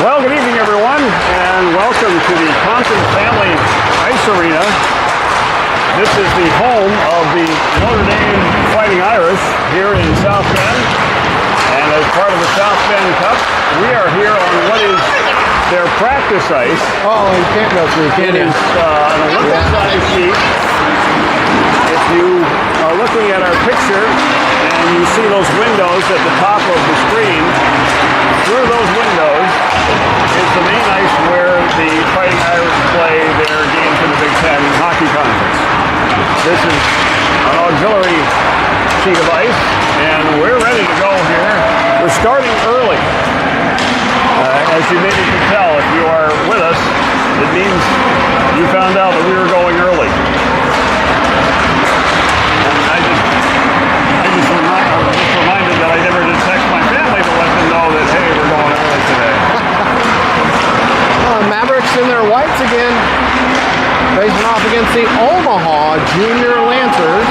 Well, good evening, everyone, and welcome to the Compton Family Ice Arena. This is the home of the Notre Dame Fighting Irish here in South Bend. And as part of the South Bend Cup, we are here on what is their practice ice. Oh, you can't go through, can you? It is an Olympic-sized sheet. If you are looking at our picture and you see those windows at the top of the screen, through those windows is the main ice where the Fighting Irish play their games in the Big Ten Hockey Conference. This is an auxiliary sheet of ice, and we're ready to go here. We're starting early. As you maybe can tell, if you are with us, it means you found out that we were going early. And I was just reminded that I never did text my family to let them know that, hey, we're going early today. Mavericks in their whites again, facing off against the OMA Jr Lancers,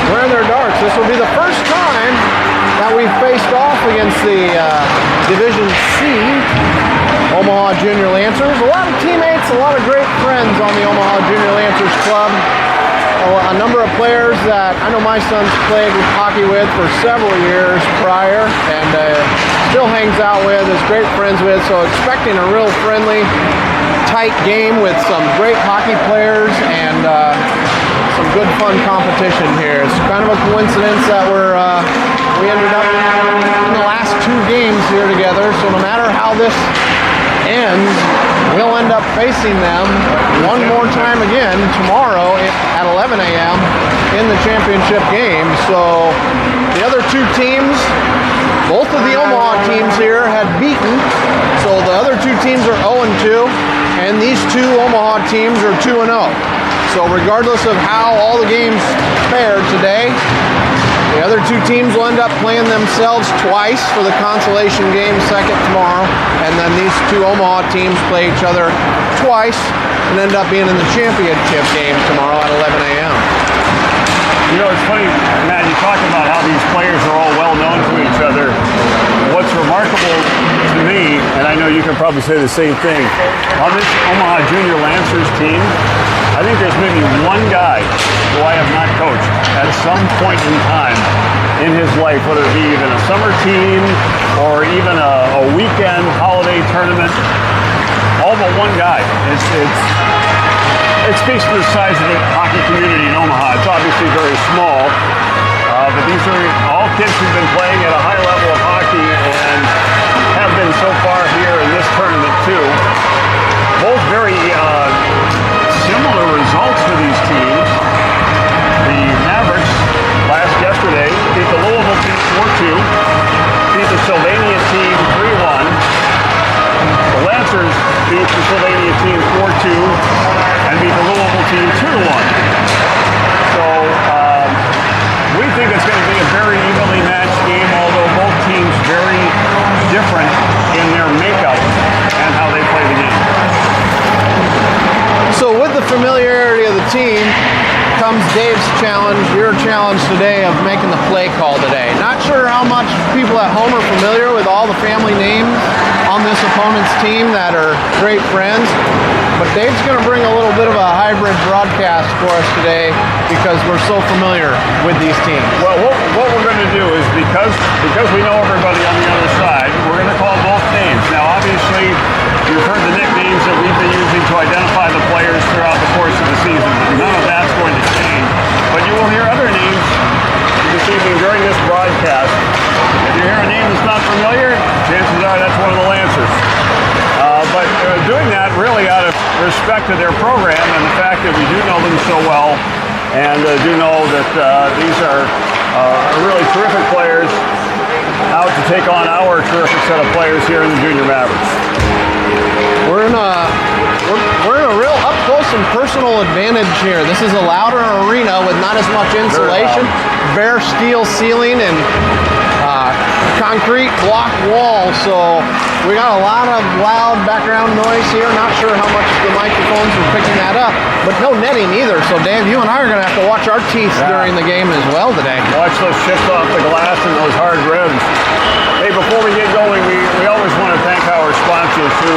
wearing their darks. This will be the first time that we've faced off against the Division C OMA Jr Lancers. A lot of teammates, a lot of great friends on the OMA Jr Lancers club. A number of players that I know my son's played with hockey with for several years prior, and still hangs out with, is great friends with, so expecting a real friendly, tight game with some great hockey players and some good fun competition here. It's kind of a coincidence that we ended up in the last two games here together, so no matter how this ends, we'll end up facing them one more time again tomorrow at 11 a.m. in the championship game. So the other two teams, both of the Omaha teams here had beaten. So the other two teams are 0-2, and these two Omaha teams are 2-0. So regardless of how all the games fared today, the other two teams will end up playing themselves twice for the consolation game second tomorrow, and then these two Omaha teams play each other twice and end up being in the championship game tomorrow at 11 a.m. You know, it's funny, Matt, you talk about how these players are all well known to each other. What's remarkable to me, and I know you can probably say the same thing, on this OMA Jr Lancers team, I think there's maybe one guy who I have not coached at some point in time in his life, whether it be even a summer team or even a weekend holiday tournament. All but one guy. It speaks to the size of the hockey community in Omaha. It's obviously very small, but these are all kids who've been playing at a high level of hockey and have been so far here in this tournament too. Both very similar results for these teams. The Mavericks yesterday beat the Louisville team 4-2, beat the Sylvania team 3-1. The Lancers beat the Sylvania team 4-2 and beat the Louisville team 2-1. So we think it's going to be a very evenly matched game, although both teams very different in their makeup and how they play the game. So with the familiarity of the team comes Dave's challenge, your challenge today of making the play call today. Not sure how much people at home are familiar with all the family names on this opponent's team that are great friends, but Dave's going to bring a little bit of a hybrid broadcast for us today because we're so familiar with these teams. Well, what we're going to do is, because we know everybody on the other side, we're going to call both names. Now, obviously, you've heard the nicknames that we've been using to identify the players throughout the course of the season. None of that's going to change, but you will hear other names this evening during this broadcast. If you hear a name that's not familiar, chances are that's one of the Lancers. But doing that really out of respect to their program and the fact that we do know them so well, and do know that these are really terrific players out to take on our terrific set of players here in the Junior Mavericks. We're in a real up close and personal advantage here. This is a louder arena with not as much insulation, bare steel ceiling, and concrete block wall, so we got a lot of loud background noise here. Not sure how much the microphones are picking that up, but no netting either. So Dave, you and I are going to have to watch our teeth during the game as well today. Watch those chips off the glass and those hard ribs. Hey, before we get going, we always want to thank our sponsors who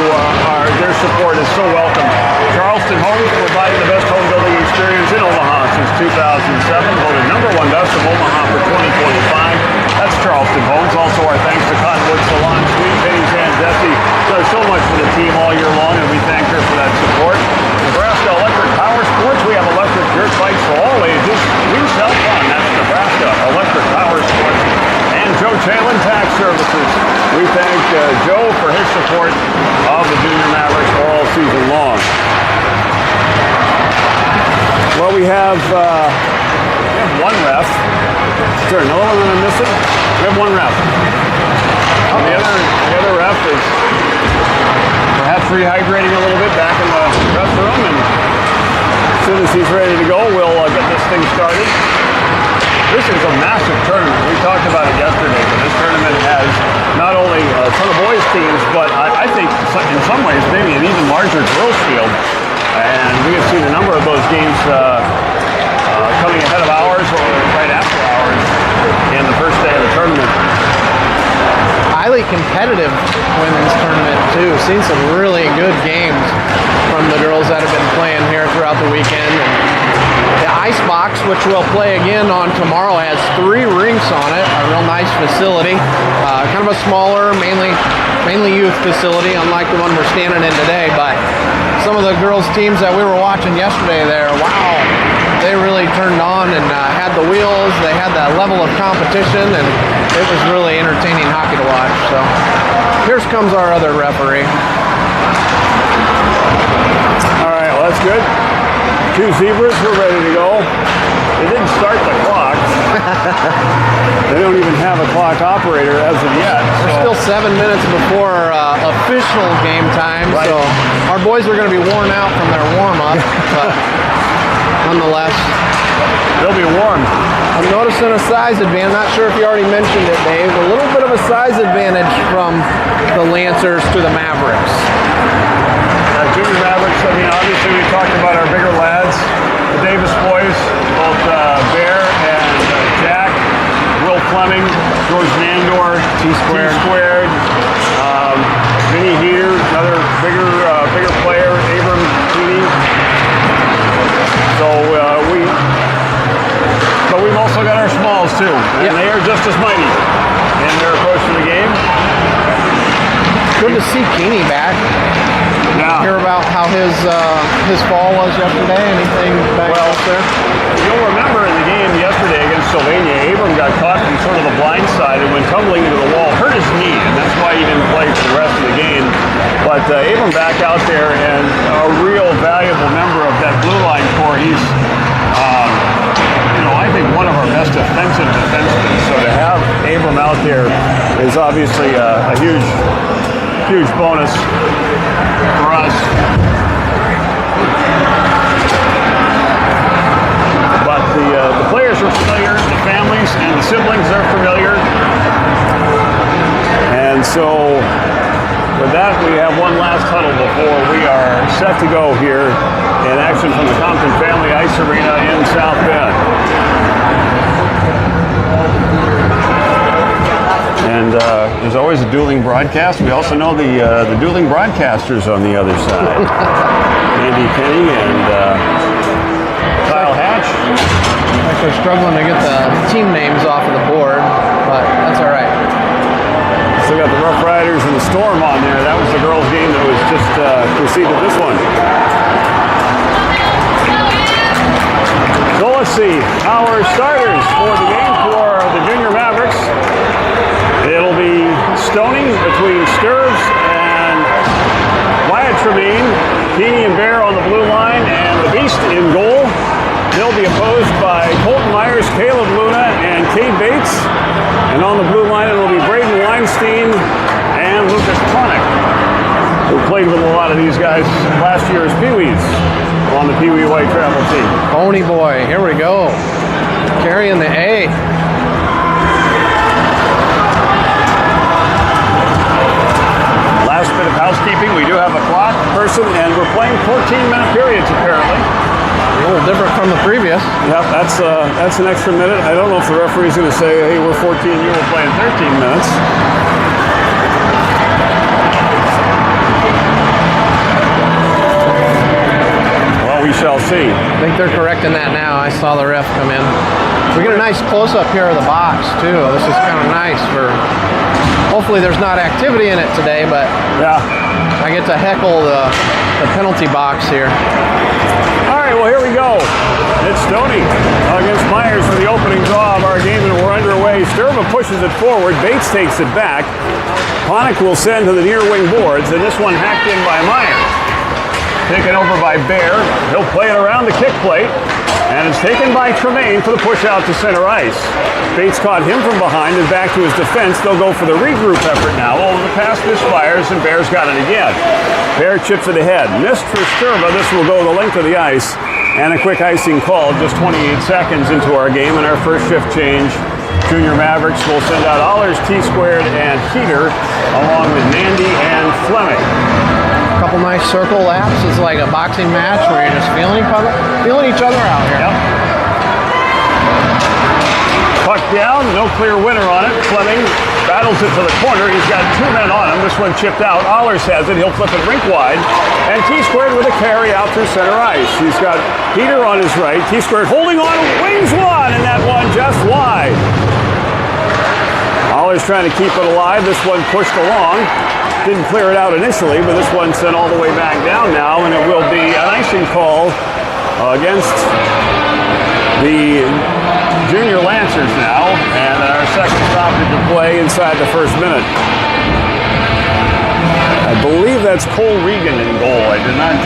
their support is so welcome. Charleston Homes, providing the best home building experience in Omaha since 2007, voted #1 best of Omaha for 2025. That's Charleston Homes. Also, our thanks to Cottonwood Salon, Sweet Penny's Aunt Jessie does so much for the team all year long, and we thank her for that support. Nebraska Electric Power Sports, we have electric dirt bikes for all ages. We sell fun. That's Nebraska Electric Power Sports. And Joe Chalin Tax Services. We thank Joe for his support of the Junior Mavericks all season long. Well, we have one ref. Is there another one that I'm missing? We have one ref. The other ref is perhaps rehydrating a little bit back in the ref room, and as soon as he's ready to go, we'll get this thing started. This is a massive tournament. We talked about it yesterday, but this tournament has not only a ton of boys teams, but I think in some ways maybe an even larger girls field. And we have seen a number of those games coming ahead of ours or right after ours in the first day of the tournament. Highly competitive women's tournament too. Seen some really good games from the girls that have been playing here throughout the weekend. And the ice box, which we'll play again on tomorrow, has 3 rinks on it. A real nice facility. Kind of a smaller, mainly youth facility, unlike the one we're standing in today. But some of the girls' teams that we were watching yesterday there, wow, they really turned on and had the wheels. They had that level of competition, and it was really entertaining hockey to watch. So here comes our other referee. All right, well, that's good. 2 zebras, we're ready to go. They didn't start the clock. They don't even have a clock operator as of yet. We're still 7 minutes before official game time, right. So our boys are going to be worn out from their warm-up, but nonetheless, they'll be warm. I'm noticing a size advantage. Not sure if you already mentioned it, Dave. A little bit of a size advantage from the Lancers to the Mavericks. Junior Mavericks, I mean, obviously we talked about our bigger lads, the Davis boys, both Bear and Jack, Will Fleming, George Nandor, T-squared, Vinny Heater, another bigger player, Abram Keeney. So but we've also got our smalls too, and they are just as mighty in their approach to the game. Good to see Keeney back. Yeah. Hear about how his fall was yesterday. Anything back there? You'll remember in the game yesterday against Sylvania, Abram got caught from sort of the blind side and went tumbling into the wall, hurt his knee, and that's why he didn't play for the rest of the game. But Abram back out there and a real valuable member of that blue line core. He's, I think one of our best defensive defensemen. So to have Abram out there is obviously a huge bonus for us. But the players are familiar, the families and the siblings are familiar. And so with that, we have one last huddle before we are set to go here in action from the Compton Family Ice Arena in South Bend. And there's always a dueling broadcast. We also know the dueling broadcasters on the other side. Andy Kenny and Kyle Hatch. Like they're struggling to get the team names off of the board, but that's all right. Still got the Rough Riders and the Storm on there. That was the girls' game that was just preceded this one. So let's see our starters for the game for the Junior Mavericks. It'll be stoning between Sturves and Wyatt Trevine, Keeney and Bear on the blue line, and the Beast in goal. They'll be opposed by Colton Myers, Caleb Luna, and Cade Bates. And on the blue line, it'll be Braden Weinstein and Lucas Plonick, who played with a lot of these guys last year as Pee-wees on the Pee-wee White travel team. Pony boy, here we go. Carrying the A. housekeeping. We do have a clock person, and we're playing 14-minute periods apparently. A little different from the previous. Yep, that's an extra minute. I don't know if the referee's going to say, hey, we're 14, you were playing 13 minutes. Well, we shall see. I think they're correcting that now. I saw the ref come in. We get a nice close-up here of the box, too. This is kind of nice for... Hopefully there's not activity in it today, but yeah, I get to heckle the penalty box here. All right, well, here we go. It's Stoney against Myers for the opening draw of our game, and we're underway. Sturba pushes it forward. Bates takes it back. Ponick will send to the near wing boards, and this one hacked in by Myers. Taken over by Bear. He'll play it around the kick plate, and it's taken by Tremaine for the push out to center ice. Bates caught him from behind and back to his defense. They'll go for the regroup effort now. Over the pass misfires, and Bear's got it again. Bear chips it ahead. Missed for Sturba. This will go the length of the ice. And a quick icing call just 28 seconds into our game. And our first shift change, Junior Mavericks will send out Allers, T-Squared, and Heater, along with Nandy and Fleming. A couple nice circle laps. It's like a boxing match where you're just feeling each other out here. Yep. Puck down, no clear winner on it. Fleming battles it to the corner. He's got two men on him. This one chipped out. Allers has it. He'll flip it rink wide. And T-Squared with a carry out through center ice. He's got Heater on his right. T-Squared holding on, wings one, and that one just wide. Allers trying to keep it alive. This one pushed along. Didn't clear it out initially, but this one sent all the way back down now, and it will be an icing call against the Junior Lancers now, and our second stoppage of play inside the first minute. I believe that's Cole Regan in goal. I did not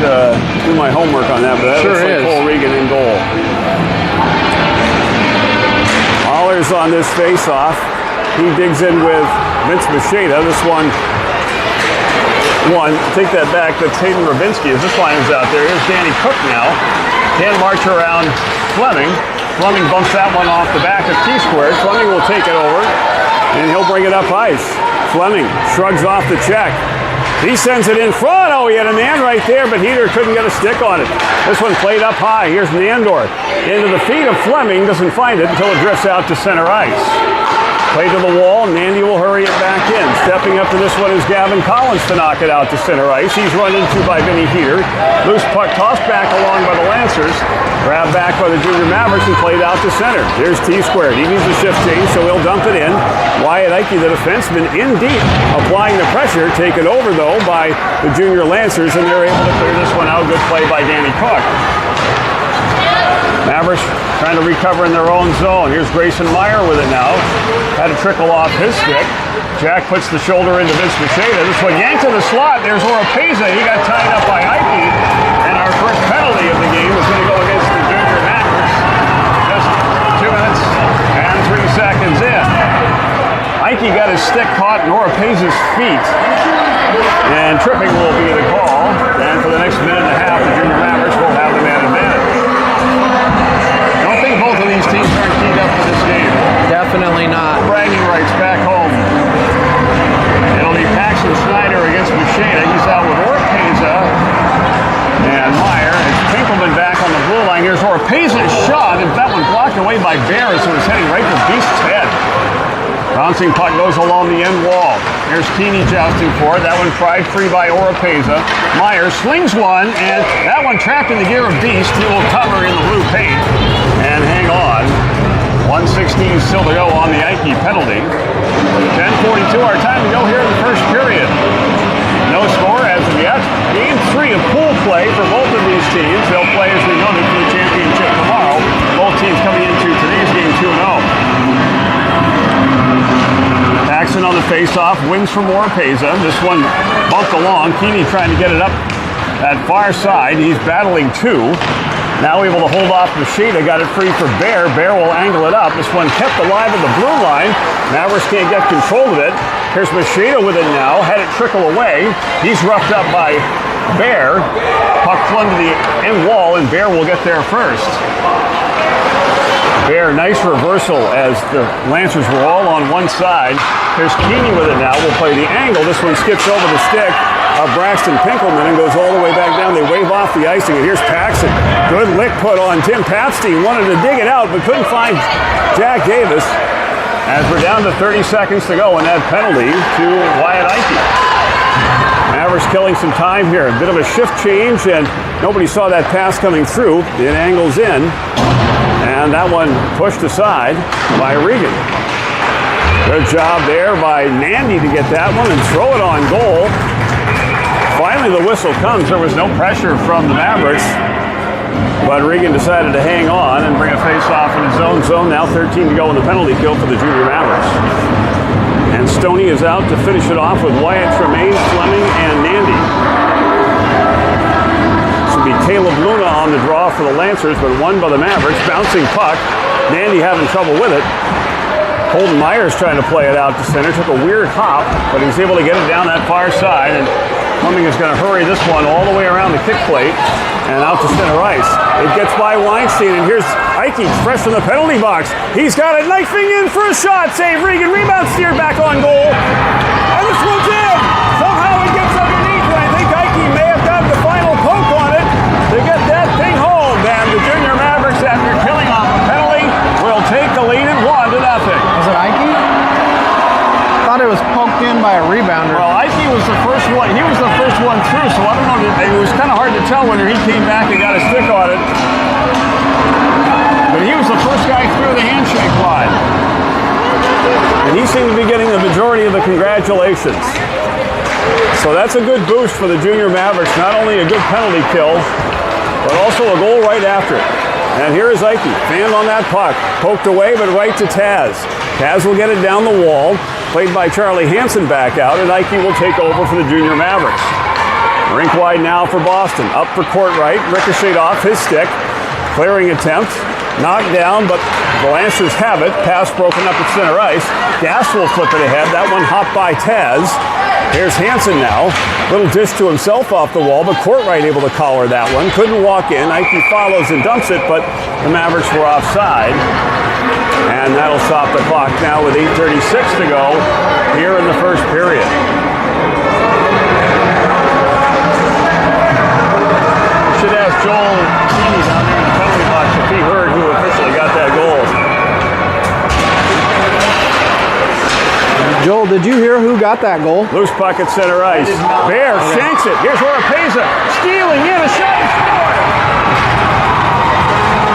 do my homework on that, but that sure looks like is. Cole Regan in goal. Allers on this face-off. He digs in with Vince Macheda. This one, take that back. That's Hayden Rabinski as this line is out there. Here's Danny Cook now. Can march around Fleming. Fleming bumps that one off the back of T-Squared. Fleming will take it over, and he'll bring it up ice. Fleming shrugs off the check. He sends it in front. Oh, he had a man right there, but Heater couldn't get a stick on it. This one played up high. Here's Nandor. Into the feet of Fleming. Doesn't find it until it drifts out to center ice. Play to the wall. Nandy will hurry it back in. Stepping up to this one is Gavin Collins to knock it out to center ice. He's run into by Vinny Heater. Loose puck tossed back along by the Lancers. Grabbed back by the Junior Mavericks and played out to center. Here's T-Squared. He needs a shift change, so he'll dump it in. Wyatt Ike, the defenseman, in deep, applying the pressure. Taken over, though, by the Junior Lancers, and they're able to clear this one out. Good play by Danny Cook. Mavericks trying to recover in their own zone. Here's Grayson Meyer with it now. Had to trickle off his stick. Jack puts the shoulder into Vince Macheda. This one yanked to the slot. There's Oropeza. He got tied up by Ike. And our first penalty of the game is going to go against the Junior Mavericks. Just 2 minutes and 3 seconds in. Ike got his stick caught in Oropeza's feet. And tripping will be the call. And for the next minute and a half, the Junior Mavericks will have the man advantage. Both of these teams aren't keyed up for this game. Definitely not. Bragging rights back home. It'll be Paxton Snyder against Macheda. He's out with Oropeza and Meyer. It's Pinkelman back on the blue line. Here's Oropeza's shot, and that one blocked away by Barrett, so it's heading right for Beast's head. Bouncing puck goes along the end wall. Here's Keeney jousting for it. That one pried free by Oropeza. Meyer slings one, and that one trapped in the gear of Beast. He will cover in the blue paint and hang on. 1:16 still to go on the Ike penalty. 10:42 our time to go here in the first period. No score as of yet. Game 3 of pool play for both of these teams. They'll play, as we noted, for the championship tomorrow. Both teams coming into today's game 2-0. Paxton on the face-off, wins from Oropeza. This one bumped along. Keeney trying to get it up that far side. He's battling two. Now able to hold off Macheda. Got it free for Bear. Bear will angle it up. This one kept alive at the blue line. Mavericks can't get control of it. Here's Macheda with it now. Had it trickle away. He's roughed up by Bear. Puck flung to the end wall, and Bear will get there first. Bear, nice reversal as the Lancers were all on one side. Here's Keeney with it now. We'll play the angle. This one skips over the stick of Braxton Pinkelman and goes all the way back down. They wave off the icing, and here's Paxson. Good lick put on Tim Papstein. Wanted to dig it out, but couldn't find Jack Davis. As we're down to 30 seconds to go, and that penalty to Wyatt Ike. Mavericks killing some time here. A bit of a shift change, and nobody saw that pass coming through. It angles in, and that one pushed aside by Regan. Good job there by Nandy to get that one and throw it on goal. Finally, the whistle comes. There was no pressure from the Mavericks, but Regan decided to hang on and bring a face-off in his own zone. Now 13 to go in the penalty kill for the Junior Mavericks. And Stoney is out to finish it off with Wyatt, Tremaine, Fleming, and Nandy. This will be Caleb Luna on the draw for the Lancers, but won by the Mavericks. Bouncing puck. Nandy having trouble with it. Holden Myers trying to play it out to center. Took a weird hop, but he's able to get it down that far side. And Fleming is going to hurry this one all the way around the kick plate and out to center ice. It gets by Weinstein, and here's Ike fresh from the penalty box. He's got it knifing in for a shot. Save Regan. Rebound steered back on goal. And this one's in. Somehow it gets underneath, and I think Ike may have got the final poke on it to get that thing home. And the Junior Mavericks, after killing off a penalty, will take the lead at 1-0. Was it Ike? I thought it was poked in by a rebounder. Well, Ike was the first one. He was the first one through, so I don't know. It was kind of hard to tell whether he came back and got a stick on it. But he was the first guy through the handshake line. And he seemed to be getting the majority of the congratulations. So that's a good boost for the Junior Mavericks. Not only a good penalty kill, but also a goal right after it. And here is Ike, fanned on that puck. Poked away, but right to Taz. Taz will get it down the wall. Played by Charlie Hansen back out, and Ike will take over for the Junior Mavericks. Rink wide now for Boston. Up for court right. Ricocheted off his stick. Clearing attempt. Knocked down, but the Lancers have it. Pass broken up at center ice. Gass will flip it ahead. That one hopped by Taz. Here's Hansen now. Little dish to himself off the wall, but Courtright able to collar that one. Couldn't walk in. Ike follows and dumps it, but the Mavericks were offside. And that'll stop the clock now with 8:36 to go here in the first period. We should ask Joel Keeney down there in the penalty box if he heard who officially got that goal. Joel, did you hear who got that goal? Loose puck at center ice. Bear shanks it. Here's Oropeza stealing in a shot and score.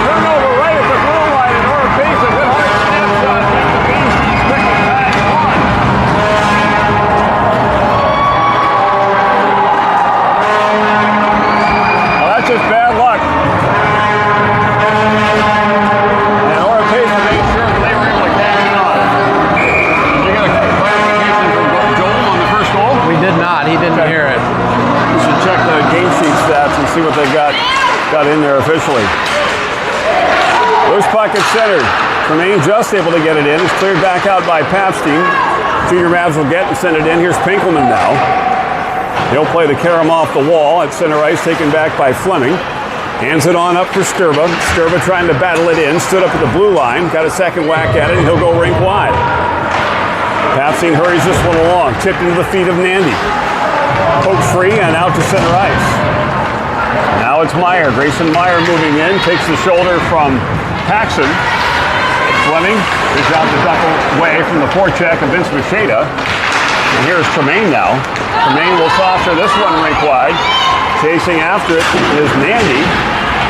Turnover right at the blue line, and Oropeza good hard snapshot. He's quickly back on. Well, that's just bad luck. And Oropeza made sure that they were able to cash it on. Did you get a clarification from Joel on the first goal? We did not. He didn't hear it. We should check the game sheet stats and see what they got in there officially. Loose puck at center. Tremaine just able to get it in. It's cleared back out by Papstein. Junior Mavs will get and send it in. Here's Pinkelman now. He'll play the carom off the wall at center ice, taken back by Fleming. Hands it on up for Sturba. Sturba trying to battle it in. Stood up at the blue line. Got a second whack at it, and he'll go rink wide. Papstein hurries this one along. Tipped into the feet of Nandy. Poked free and out to center ice. Now it's Meyer. Grayson Meyer moving in. Takes the shoulder from Paxson. Fleming is out to duck away from the forecheck of Vince Macheda. And here's Tremaine now. Tremaine will saucer this one rink wide. Chasing after it is Nandy.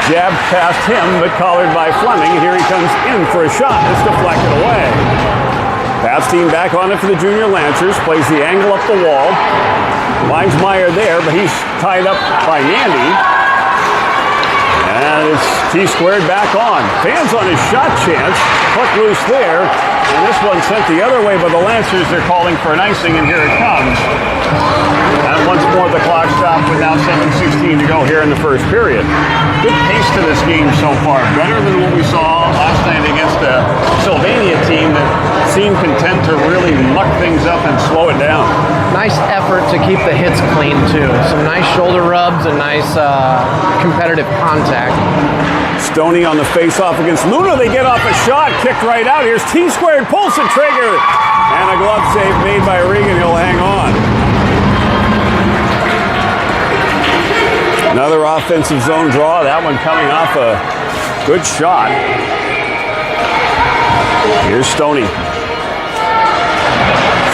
Jabbed past him, but collared by Fleming. And here he comes in for a shot. It's deflected away. Papstein back on it for the Junior Lancers. Plays the angle up the wall. Lines Meyer there, but he's tied up by Nandy. And it's T-squared back on. Fans on his shot chance. Puck loose there. And this one sent the other way by the Lancers. They're calling for an icing, and here it comes. And once more the clock stopped with now 7:16 to go here in the first period. Good pace to this game so far. Better than what we saw last night against the Sylvania team that seemed content to really muck things up and slow it down. Nice effort to keep the hits clean, too. Some nice shoulder rubs and nice competitive contact. Stoney on the face-off against Luna. They get off a shot, kicked right out. Here's T-squared, pulls the trigger. And a glove save made by Regan. He'll hang on. Another offensive zone draw. That one coming off a good shot. Here's Stoney.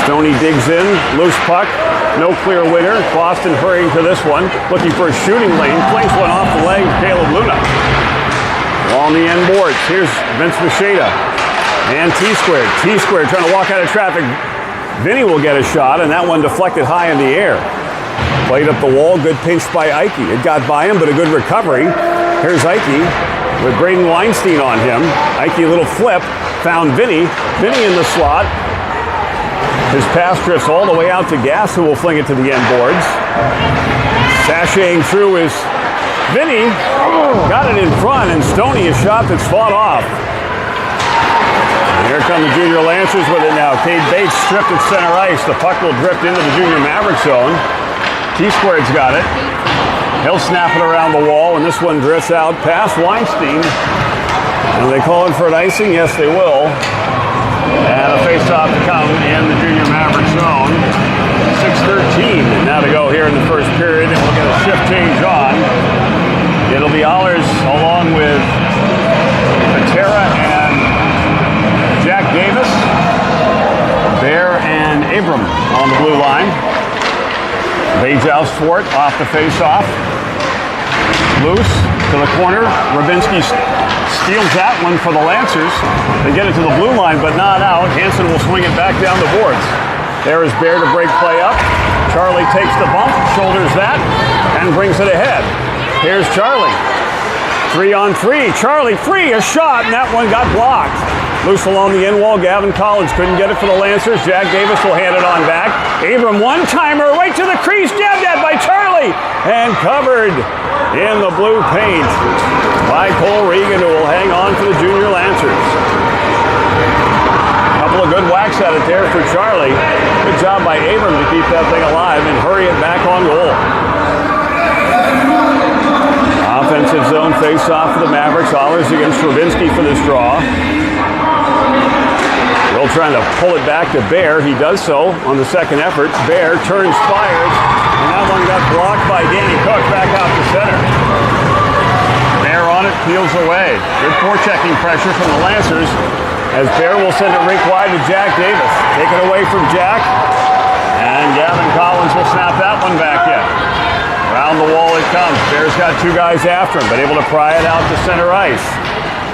Stoney digs in, loose puck, no clear winner. Boston hurrying to this one, looking for a shooting lane. Flings one off the leg, Caleb Luna. On the end boards, here's Vince Macheda and T-Squared. T-Squared trying to walk out of traffic. Vinny will get a shot, and that one deflected high in the air. Played up the wall, good pinch by Ike. It got by him, but a good recovery. Here's Ike with Braden Weinstein on him. Ike, a little flip, found Vinny. Vinny in the slot. His pass drifts all the way out to Gass, who will fling it to the end boards. Sashaying through is Vinny. Got it in front, and Stoney, a shot that's fought off. And here come the Junior Lancers with it now. Cade Bates stripped at center ice. The puck will drift into the Junior Maverick zone. T-Squared's got it. He'll snap it around the wall, and this one drifts out past Weinstein. And are they calling for an icing? Yes, they will. And a face-off to come in the Junior Maverick zone. 6:13 now to go here in the first period, and we'll get a shift change on. It'll be Allers along with Patera and Jack Davis. Bear and Abram on the blue line. They joust for it off the face-off. Loose to the corner. Rabinski steals that one for the Lancers. They get it to the blue line, but not out. Hansen will swing it back down the boards. There is Bear to break play up. Charlie takes the bump, shoulders that, and brings it ahead. Here's Charlie. 3-on-3. Charlie free, a shot, and that one got blocked. Loose along the end wall. Gavin Collins couldn't get it for the Lancers. Jack Davis will hand it on back. Abram one-timer right to the crease, jabbed at by Charlie, and covered in the blue paint by Cole Regan, who will hang on for the Junior Lancers. Couple of good whacks at it there for Charlie. Good job by Abram to keep that thing alive and hurry it back on goal. Offensive zone face-off for the Mavericks. Allers against Rabinski for this draw. Will trying to pull it back to Bear. He does so on the second effort. Bear turns, fires, and that one got blocked by Danny Cook back out to center. Bear on it, peels away. Good forechecking pressure from the Lancers as Bear will send it rink wide to Jack Davis. Take it away from Jack, and Gavin Collins will snap that one back in. Around the wall it comes. Bear's got two guys after him, but able to pry it out to center ice.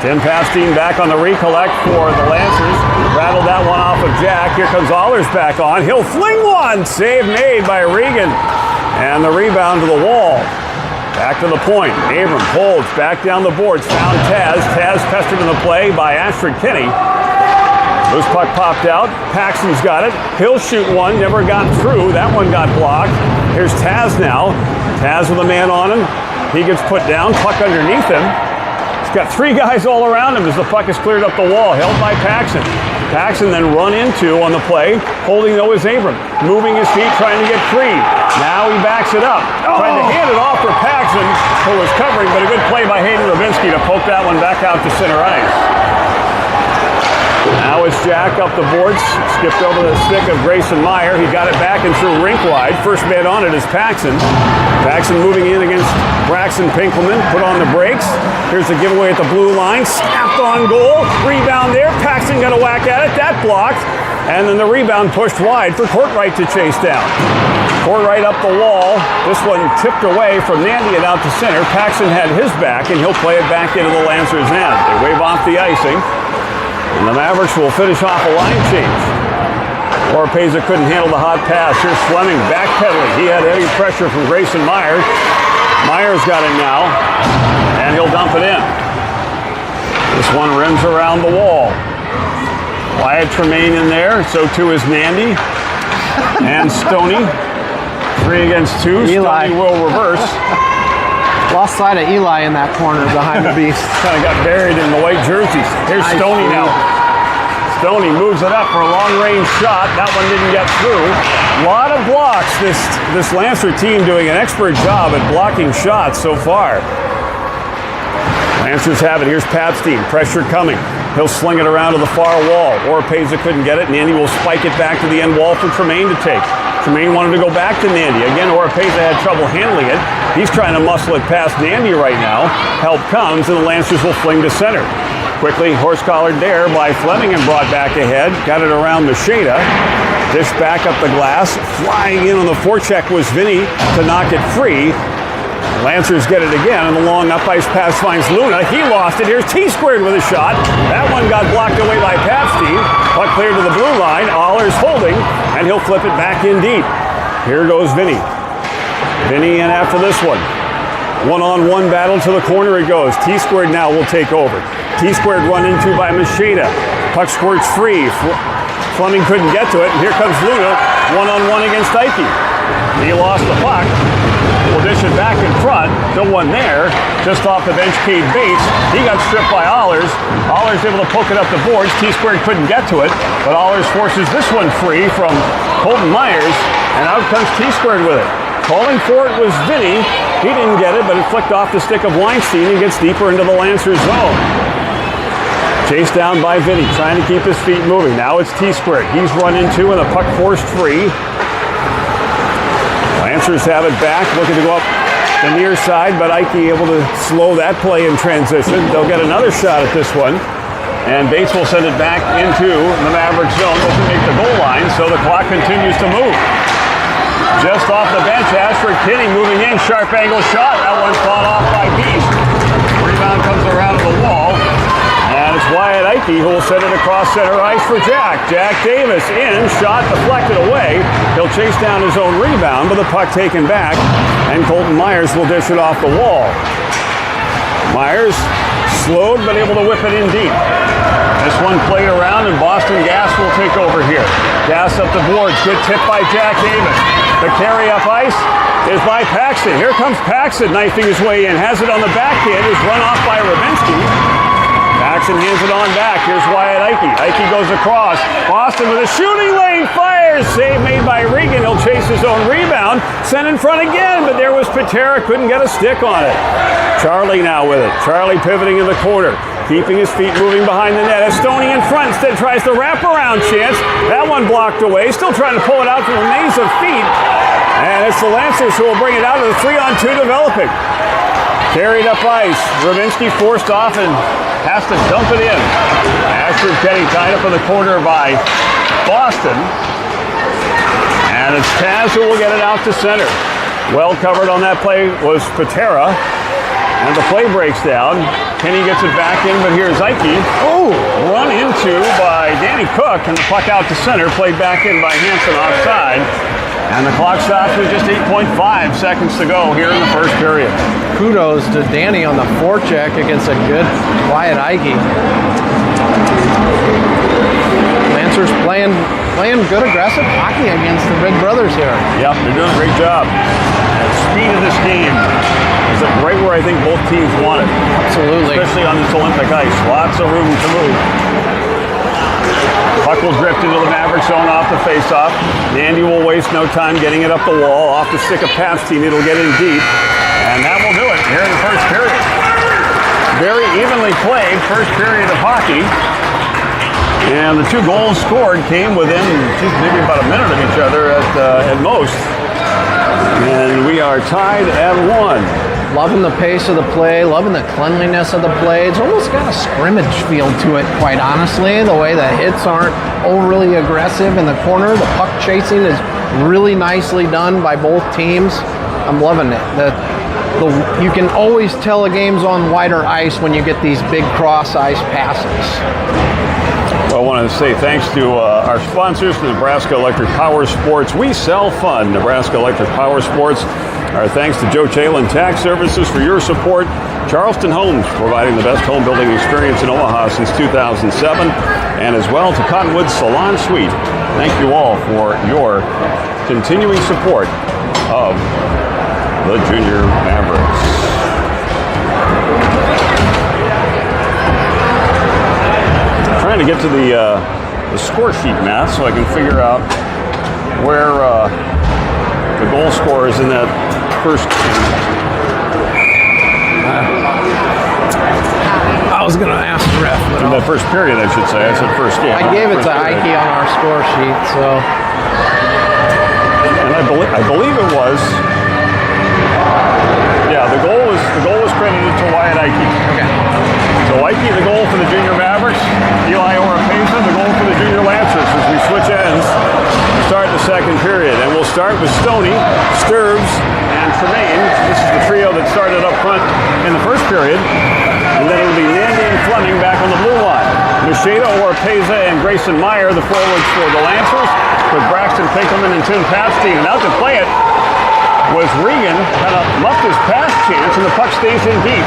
Tim Pastine back on the recollect for the Lancers. Rattled that one off of Jack. Here comes Allers back on. He'll fling one. Save made by Regan. And the rebound to the wall. Back to the point. Abram holds back down the boards. Found Taz. Taz pestered in the play by Ashford Kinney. Loose puck popped out. Paxton's got it. He'll shoot one. Never got through. That one got blocked. Here's Taz now. Taz with a man on him. He gets put down. Puck underneath him. He's got three guys all around him as the puck is cleared up the wall. Held by Paxton. Paxton then run into on the play. Holding though is Abram. Moving his feet, trying to get free. Now he backs it up. Trying to hand it off for Paxton, who was covering, but a good play by Hayden Rabinski to poke that one back out to center ice. Now it's Jack up the boards. Skipped over the stick of Grayson Meyer. He got it back and threw rink wide. First man on it is Paxton. Paxton moving in against Braxton Pinkelman. Put on the brakes. Here's the giveaway at the blue line. Snapped on goal. Rebound there. Paxton got a whack at it. That blocked. And then the rebound pushed wide for Courtwright to chase down. Courtwright up the wall. This one tipped away from Nandy and out to center. Paxton had his back, and he'll play it back into the Lancers' end. They wave off the icing. And the Mavericks will finish off a line change. Oropeza couldn't handle the hot pass. Here's Fleming backpedaling. He had heavy pressure from Grayson Meyer. Meyer's got it now, and he'll dump it in. This one rims around the wall. Wyatt Tremaine in there. So too is Nandy and Stoney. 3 against 2. Eli. Stoney will reverse. Lost sight of Eli in that corner behind the beast. Kind of got buried in the white jerseys. Here's Stoney now. Stoney moves it up for a long-range shot. That one didn't get through. A lot of blocks. This Lancer team doing an expert job at blocking shots so far. Lancers have it. Here's Pabstein. Pressure coming. He'll sling it around to the far wall. Oropeza couldn't get it. Nandy will spike it back to the end wall for Tremaine to take. Tremaine wanted to go back to Nandy. Again, Oropeza had trouble handling it. He's trying to muscle it past Nandy right now. Help comes, and the Lancers will fling to center. Quickly, horse-collared there by Fleming and brought back ahead. Got it around Macheda. Dish back up the glass. Flying in on the forecheck was Vinny to knock it free. Lancers get it again, and the long up ice pass finds Luna. He lost it. Here's T-squared with a shot. That one got blocked away by Papstein. Puck cleared to the blue line. Ahler's holding, and he'll flip it back in deep. Here goes Vinny. Vinny in after this one. One-on-one battle to the corner it goes. T-squared now will take over. T-squared run into by Macheda. Puck squirts free. Fleming couldn't get to it, and here comes Luna. One-on-one against Ike. He lost the puck. Will dish it back in front. Still one there. Just off the bench, Cade Bates. He got stripped by Ahlers. Ahlers able to poke it up the boards. T-squared couldn't get to it, but Ahlers forces this one free from Colton Myers, and out comes T-squared with it. Calling for it was Vinny. He didn't get it, but it flicked off the stick of Weinstein and gets deeper into the Lancers zone. Chased down by Vinny, trying to keep his feet moving. Now it's T-squared. He's run into, and the puck forced free. Lancers have it back, looking to go up the near side, but Ike able to slow that play in transition. They'll get another shot at this one, and Bates will send it back into the Maverick zone. Doesn't make the goal line, so the clock continues to move. Just off the bench, Ashford Kinney moving in, sharp angle shot. That one fought off by Beast. Rebound comes around the wall, and it's Wyatt Ike who will send it across center ice for Jack. Jack Davis in, shot deflected away. He'll chase down his own rebound, but the puck taken back, and Colton Myers will dish it off the wall. Myers slowed, but able to whip it in deep. This one played around, and Boston Gas will take over here. Gas up the boards, good tip by Jack Davis. The carry up ice is by Paxton. Here comes Paxton, knifing his way in. Has it on the backhand, is run off by Ravinsky. Paxton hands it on back. Here's Wyatt Ike. Ike goes across. Boston with a shooting lane, fires. Save made by Regan. He'll chase his own rebound. Sent in front again, but there was Patera. Couldn't get a stick on it. Charlie now with it. Charlie pivoting in the corner. Keeping his feet moving behind the net. Stoney in front instead tries the wraparound chance. That one blocked away. Still trying to pull it out from a maze of feet. And it's the Lancers who will bring it out of the 3-on-2 developing. Carried up ice. Ravinsky forced off and has to dump it in. Ashford Kenny tied up in the corner by Boston. And it's Taz who will get it out to center. Well covered on that play was Patera. And the play breaks down. Kenny gets it back in, but here's Ike. Oh, run into by Danny Cook, and the puck out to center, played back in by Hansen offside. And the clock stops with just 8.5 seconds to go here in the first period. Kudos to Danny on the forecheck against a good Wyatt Ike. Lancers playing good aggressive hockey against the Big Brothers here. Yep, they're doing a great job. The speed of this game is right where I think both teams want it. Absolutely. Especially on this Olympic ice. Lots of room to move. Puck will drift into the Maverick zone off the faceoff. Nandy will waste no time getting it up the wall. Off the stick of Papstein, it'll get in deep. And that will do it here in the first period. Very evenly played first period of hockey. And the two goals scored came within maybe about a minute of each other at most. And we are tied at 1. Loving the pace of the play, loving the cleanliness of the play. It's almost got a scrimmage feel to it, quite honestly. The way the hits aren't overly aggressive in the corner. The puck chasing is really nicely done by both teams. I'm loving it. You can always tell a game's on wider ice when you get these big cross-ice passes. Well, I want to say thanks to our sponsors, Nebraska Electric Power Sports. We sell fun, Nebraska Electric Power Sports. Our thanks to Joe Chalin Tax Services for your support. Charleston Homes, providing the best home building experience in Omaha since 2007. And as well to Cottonwood Salon Suite. Thank you all for your continuing support of the Junior Mavericks. Trying to get to the score sheet, Matt, so I can figure out where the goal scorers in that first game. I was going to ask the ref. In that first period, I should say. I said first game. I gave it to Ike on our score sheet, so. I believe it was. Yeah, the goal was credited to Wyatt Ike. Okay. So Ike, the goal for the Junior Mavericks. Eli Oropeza, the goal for the Junior Lancers as we switch ends to start the second period. And we'll start with Stoney, Sturbs, and Tremaine. This is the trio that started up front in the first period. And then it'll be Nandy and Fleming back on the blue line. Macheda, Oropeza, and Grayson Meyer, the forwards for the Lancers, with Braxton Pinkelman and Tim Papstein. And out to play it was Regan, kind of muffed his pass chance, and the puck stays in deep.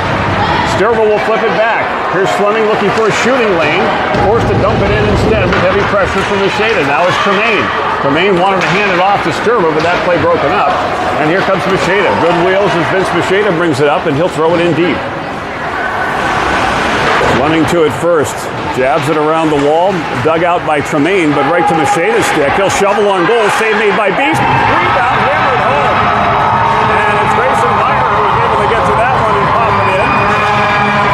Sturville will flip it back. Here's Fleming looking for a shooting lane, forced to dump it in instead with heavy pressure from Macheda. Now it's Tremaine. Tremaine wanted to hand it off to Sturville, but that play broken up. And here comes Macheda. Good wheels as Vince Macheda brings it up, and he'll throw it in deep. Fleming to it first. Jabs it around the wall. Dug out by Tremaine, but right to Macheda's stick. He'll shovel on goal. Save made by Beast. Rebound, hammered home. And it's Grayson Meyer who was able to get to that one and pop it in.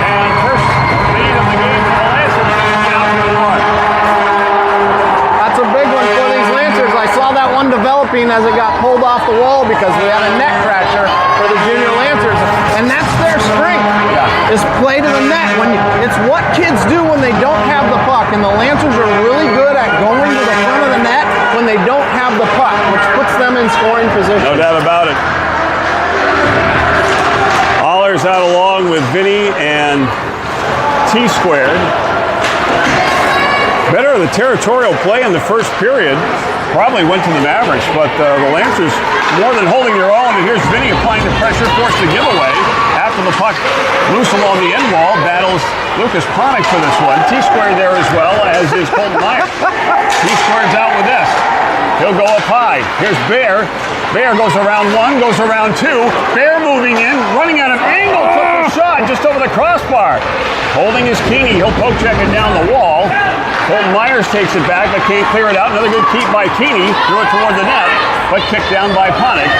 And first lead of the game for the Lancers. Down to one. That's a big one for these Lancers. I saw that one developing as it got pulled off the wall because we had a net crasher for the Junior Lancers. And that's their strength, is play to the net. It's what kids do when they don't have the puck. And the Lancers are really good at going to the front of the net when they don't have the puck, which puts them in scoring position. No doubt about it. Allers out along with Vinny and T-Squared. Better of the territorial play in the first period. Probably went to the Mavericks, but the Lancers more than holding their own. And here's Vinny applying the pressure, forced the giveaway. After the puck loose along the end wall, battles Lucas Ponick for this one. T-Squared there as well, as is Colton Meyer. T-Squared's out with this. He'll go up high. Here's Bear. Bear goes around one, goes around two. Bear moving in, running out of angle, took a shot just over the crossbar. Holding his Keeney, he'll poke check it down the wall. Colton Myers takes it back, but can't clear it out. Another good keep by Keeney, threw it toward the net, but kicked down by Ponick,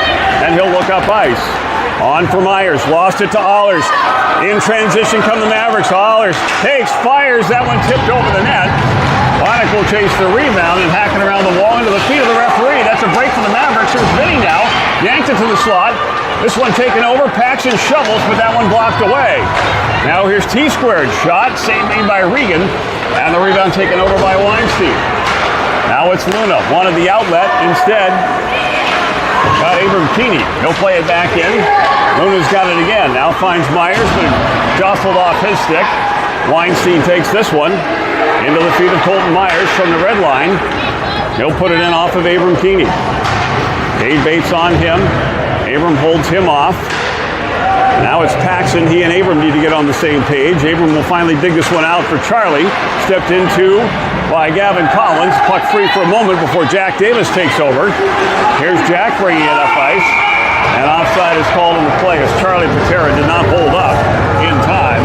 and he'll look up ice. On for Myers, lost it to Allers. In transition come the Mavericks. Allers takes, fires, that one tipped over the net. Ponick will chase the rebound and hack it around the wall into the feet of the referee. That's a break for the Mavericks. Here's Vinny now, yanked it to the slot. This one taken over, Paxson shovels, but that one blocked away. Now here's T-Squared, shot, save made by Regan, and the rebound taken over by Weinstein. Now it's Luna, wanted the outlet, instead got Abram Keeney. He'll play it back in. Luna's got it again. Now finds Myers, but jostled off his stick. Weinstein takes this one into the feet of Colton Myers from the red line. He'll put it in off of Abram Keeney. Cade Bates on him. Abram holds him off. Now it's Paxson. He and Abram need to get on the same page. Abram will finally dig this one out for Charlie. Stepped into by Gavin Collins. Puck free for a moment before Jack Davis takes over. Here's Jack bringing it up ice. And offside is called in the play as Charlie Patera did not hold up in time.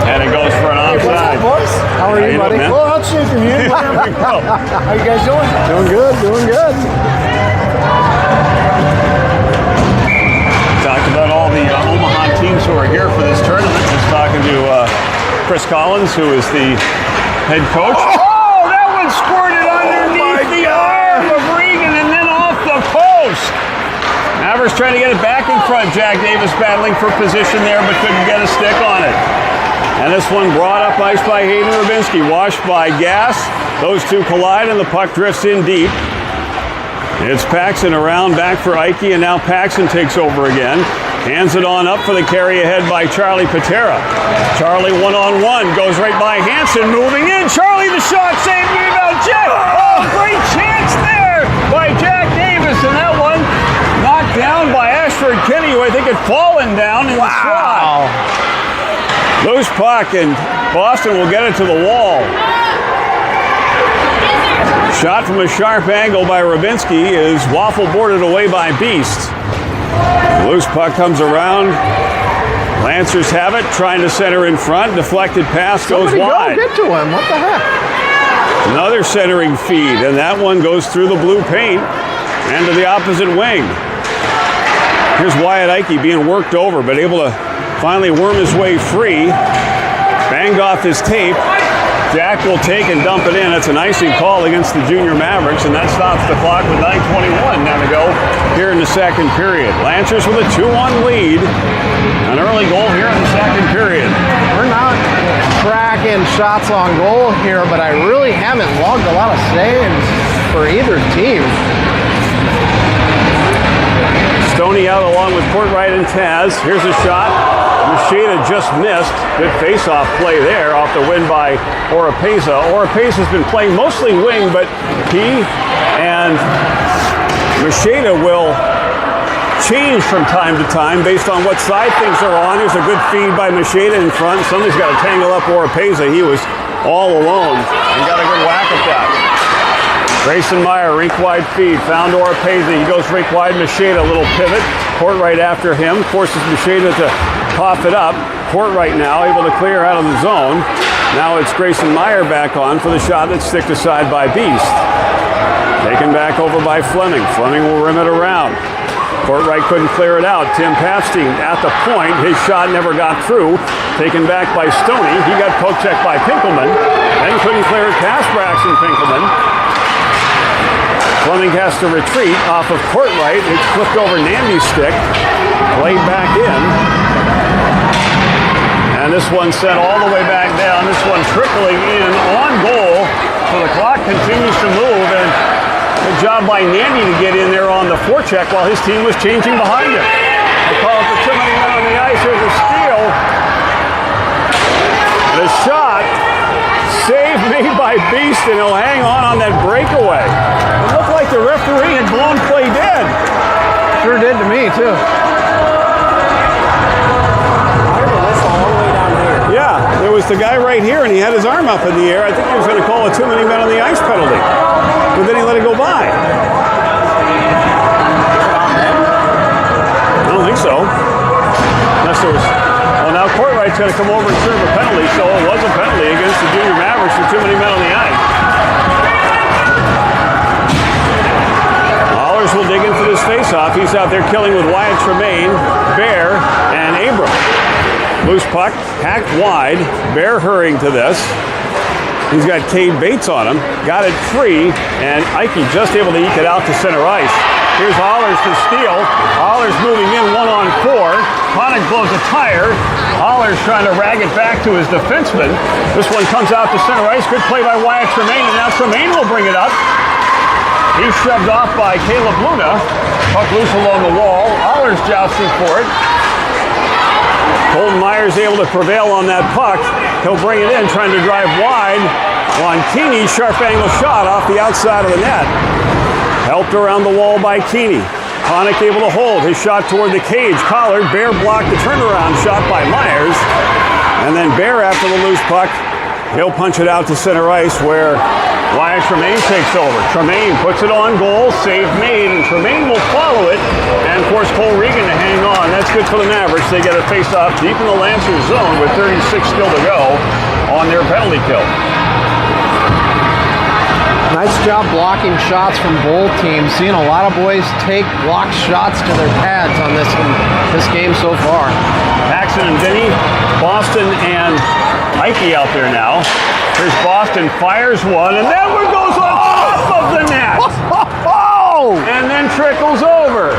And it goes for an offside. Hey, what's up, boys? How are you, buddy? Doing, Well, I'll shake your hand. There we go. How you guys doing? Doing good, doing good. Talked about all the Omaha teams who are here for this tournament. Just talking to Chris Collins, who is the head coach. Oh, that one squirted underneath the arm of Regan and then off the post. Mavericks trying to get it back in front. Jack Davis battling for position there, but couldn't get a stick on it. And this one brought up ice by Hayden Rubinski, washed by Gass. Those two collide and the puck drifts in deep. It's Paxson around back for Ike, and now Paxson takes over again. Hands it on up for the carry ahead by Charlie Patera. Charlie one-on-one, goes right by Hansen, moving in. Charlie the shot, save, rebound, check. Oh, great chance there by Jack Davis, and that one knocked down by Ashford Kinney, who I think had fallen down in the slot. Loose puck, and Boston will get it to the wall. Shot from a sharp angle by Rubinski is waffle boarded away by Beast. Loose puck comes around. Lancers have it, trying to center in front. Deflected pass goes wide. Go get to him. What the heck? Another centering feed, and that one goes through the blue paint and to the opposite wing. Here's Wyatt Ike being worked over, but able to finally worm his way free. Banged off his tape. Jack will take and dump it in. That's an icing call against the Junior Mavericks, and that stops the clock with 9:21 now to go here in the second period. Lancers with a 2-1 lead. An early goal here in the second period. We're not tracking shots on goal here, but I really haven't logged a lot of saves for either team. Stoney out along with Courtright and Taz. Here's a shot. Machida just missed. Good face-off play there off the win by Oropeza. Oropeza's been playing mostly wing, but he and Machida will change from time to time based on what side things are on. Here's a good feed by Machida in front. Somebody's got to tangle up Oropeza. He was all alone and got a good whack at that. Grayson Meyer, rink wide feed, found Oropeza. He goes rink wide. Machida, a little pivot. Courtright after him, forces Machida to cough it up. Courtright now able to clear out of the zone. Now it's Grayson Meyer back on for the shot that's sticked aside by Beast. Taken back over by Fleming. Fleming will rim it around. Courtright couldn't clear it out. Tim Papstein at the point. His shot never got through. Taken back by Stoney. He got poke checked by Pinkelman. Then couldn't clear it past Braxton Pinkelman. Fleming has to retreat off of Courtright. It flipped over Nandy's stick. Played back in. And this one sent all the way back down. This one trickling in on goal. So the clock continues to move. And good job by Nandy to get in there on the forecheck while his team was changing behind him. They call it for too many men on the ice. Here's a steal. The shot. Save made by Beast, and he'll hang on that breakaway. It looked like the referee had blown play dead. Sure did to me, too. Yeah, there was the guy right here, and he had his arm up in the air. I think he was going to call a too many men on the ice penalty. But then he let it go by. I don't think so. Unless there was... Well, now Courtright's going to come over and serve a penalty, so it was a penalty against the Junior Mavericks for too many men on the ice. Hollers will dig in for this faceoff. He's out there killing with Wyatt Tremaine, Bear, and Abram. Loose puck, hacked wide. Bear hurrying to this. He's got Cade Bates on him. Got it free, and Ike just able to eke it out to center ice. Here's Hollers to steal. Hollers moving in 1-on-4. Connick blows a tire. Hollers trying to rag it back to his defenseman. This one comes out to center ice. Good play by Wyatt Tremaine, and now Tremaine will bring it up. He's shoved off by Caleb Luna. Puck loose along the wall. Hollers jousting for it. Colton Myers able to prevail on that puck. He'll bring it in, trying to drive wide. On Keeney, sharp angle shot off the outside of the net. Helped around the wall by Keeney. Connick able to hold his shot toward the cage. Collard, Bear blocked the turnaround shot by Myers. And then Bear after the loose puck. He'll punch it out to center ice where Wyatt Tremaine takes over. Tremaine puts it on goal, save made, and Tremaine will follow it and force Cole Regan to hang on. That's good for the Mavericks. They get a face-off deep in the Lancers zone with 36 still to go on their penalty kill. Nice job blocking shots from both teams. Seeing a lot of boys take blocked shots to their pads on this game so far. Paxton and Vinny, Boston and Ike out there now. Here's Boston, fires one, and that one goes on top of the net. And then trickles over.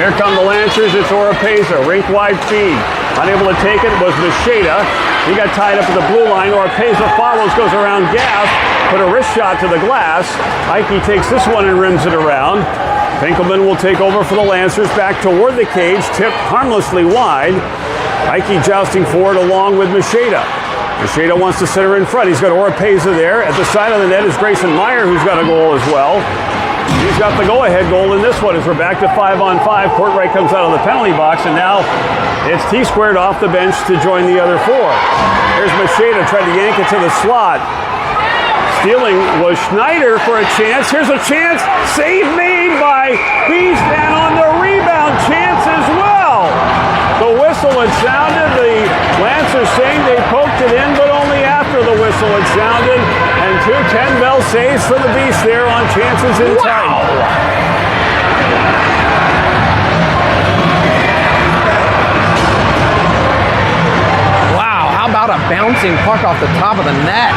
Here come the Lancers. It's Oropeza, rink wide feed. Unable to take it was Machida. He got tied up at the blue line. Oropeza follows, goes around Gaff, put a wrist shot to the glass. Ike takes this one and rims it around. Pinkelman will take over for the Lancers, back toward the cage, tipped harmlessly wide. Ike jousting forward along with Machida. Machida wants to sit her in front. He's got Oropeza there. At the side of the net is Grayson Meyer, who's got a goal as well. He's got the go-ahead goal in this one as we're back to 5-on-5. Courtright comes out of the penalty box, and now it's T-squared off the bench to join the other four. Here's Machida, tried to yank it to the slot. Stealing was Schneider for a chance. Here's a chance. Save made by Beast, and on the rebound, chance as well. The whistle had sounded. The Lancers saying they poked it in, but only after the whistle had sounded. And two 10-bell saves for the Beast there on chances in time. Wow, how about a bouncing puck off the top of the net.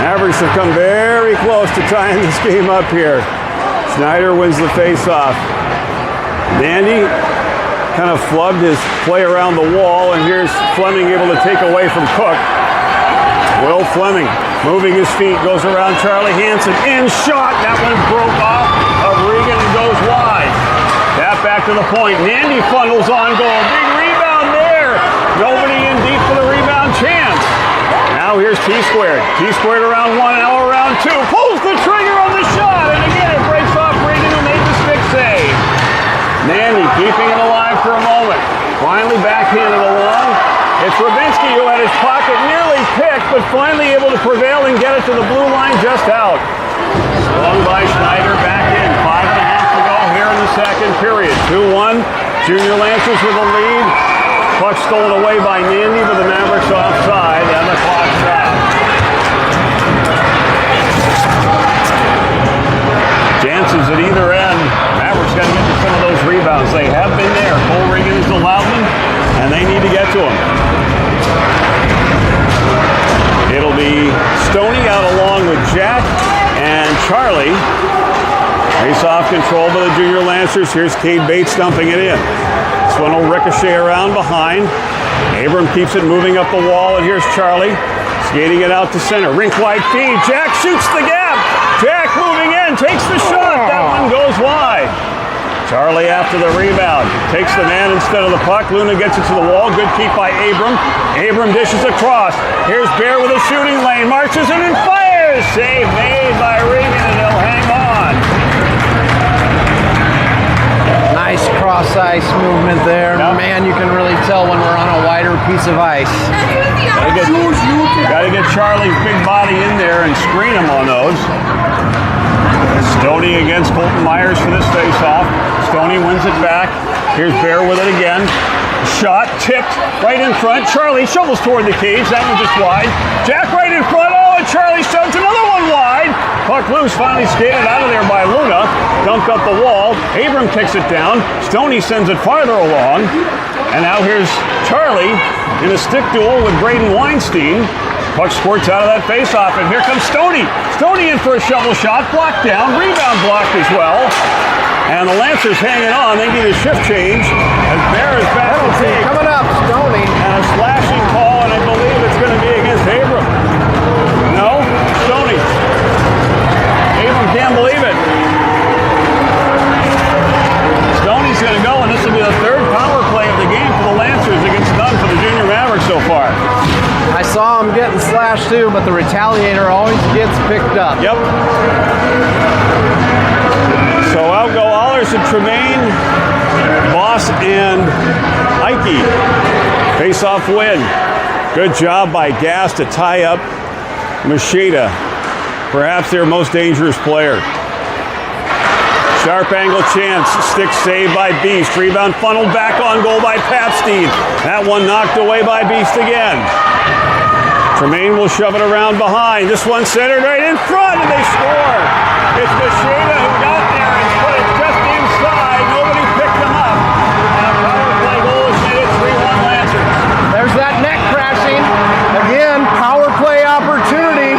Mavericks have come very close to tying this game up here. Snyder wins the face-off. Nandy kind of flubbed his play around the wall, and here's Fleming able to take away from Cook. Will Fleming moving his feet, goes around Charlie Hansen, in shot. That one broke off of Regan and goes wide. Tap back to the point. Nandy funnels on goal. Big rebound there. Nobody in deep for the rebound chance. Now here's T-squared. T-squared around one, now around two. Pulls the trigger on the shot, and again it breaks off Regan, who made the stick save. Nandy keeping it alive for a moment. Finally backhanded along. It's Rubinski who had his pocket nearly picked, but finally able to prevail and get it to the blue line just out. Swung by Schneider, back in. 5.5 to go here in the second period. 2-1. Junior Lancers with the lead. Puck stolen away by Nandy, but the Mavericks offside, and the clock stopped. Chances at either end. Mavericks got to get to some of those rebounds. They have been there. Cole Regan is the loudman, and they need to get to him. It'll be Stoney out along with Jack and Charlie. Face-off control by the Junior Lancers. Here's Cade Bates dumping it in. This one will ricochet around behind. Abram keeps it moving up the wall, and here's Charlie skating it out to center. Rink-wide feed. Jack shoots the gap. Jack moving in, takes the shot. That one goes wide. Charlie after the rebound. Takes the man instead of the puck. Luna gets it to the wall. Good keep by Abram. Abram dishes across. Here's Bear with a shooting lane. Marches in and fires. Save made by Regan, and they'll hang on. Nice cross-ice movement there. Yep. Man, you can really tell when we're on a wider piece of ice. Gotta get Charlie's big body in there and screen him on those. Stoney against Colton Myers for this face-off. Stoney wins it back. Here's Bear with it again. Shot tipped right in front. Charlie shovels toward the cage. That one just wide. Jack right in front. Oh, and Charlie shoves another one wide. Puck loose, finally skated out of there by Luna. Dumped up the wall. Abram kicks it down. Stoney sends it farther along. And now here's Charlie in a stick duel with Braden Weinstein. Puck squirts out of that face-off, and here comes Stoney. Stoney in for a shovel shot, blocked down, rebound blocked as well. And the Lancers hanging on. They need a shift change as Bear is back to take. Coming up, Stoney. And a slashing call, and I believe it's going to be against Abram. No, Stoney. Abram can't believe it. Stoney's going to go, and this will be the third power play of the game for the Lancers against none for the Junior Mavericks so far. I saw him getting slashed too, but the retaliator always gets picked up. Yep. So out go Allers and Tremaine, Boss and Ike. Face-off win. Good job by Gass to tie up Machida, perhaps their most dangerous player. Sharp angle chance, stick saved by Beast. Rebound funneled back on goal by Papstein. That one knocked away by Beast again. Tremaine will shove it around behind. This one centered right in front, and they score. It's Machida who got there and put it just inside. Nobody picked him up. And a power play goal has made it 3-1 Lancers. There's that neck crashing. Again, power play opportunity.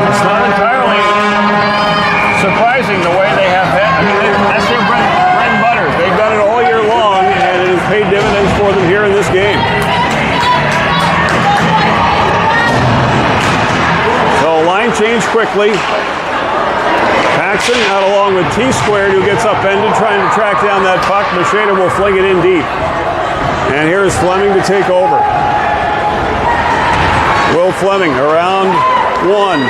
It's not entirely surprising the way they have had. I mean, that's their bread and butter. They've done it all year long, and it has paid dividends for them here in this game. So line change quickly. Paxson out along with T-squared, who gets upended trying to track down that puck. Machida will fling it in deep. And here's Fleming to take over. Will Fleming around one.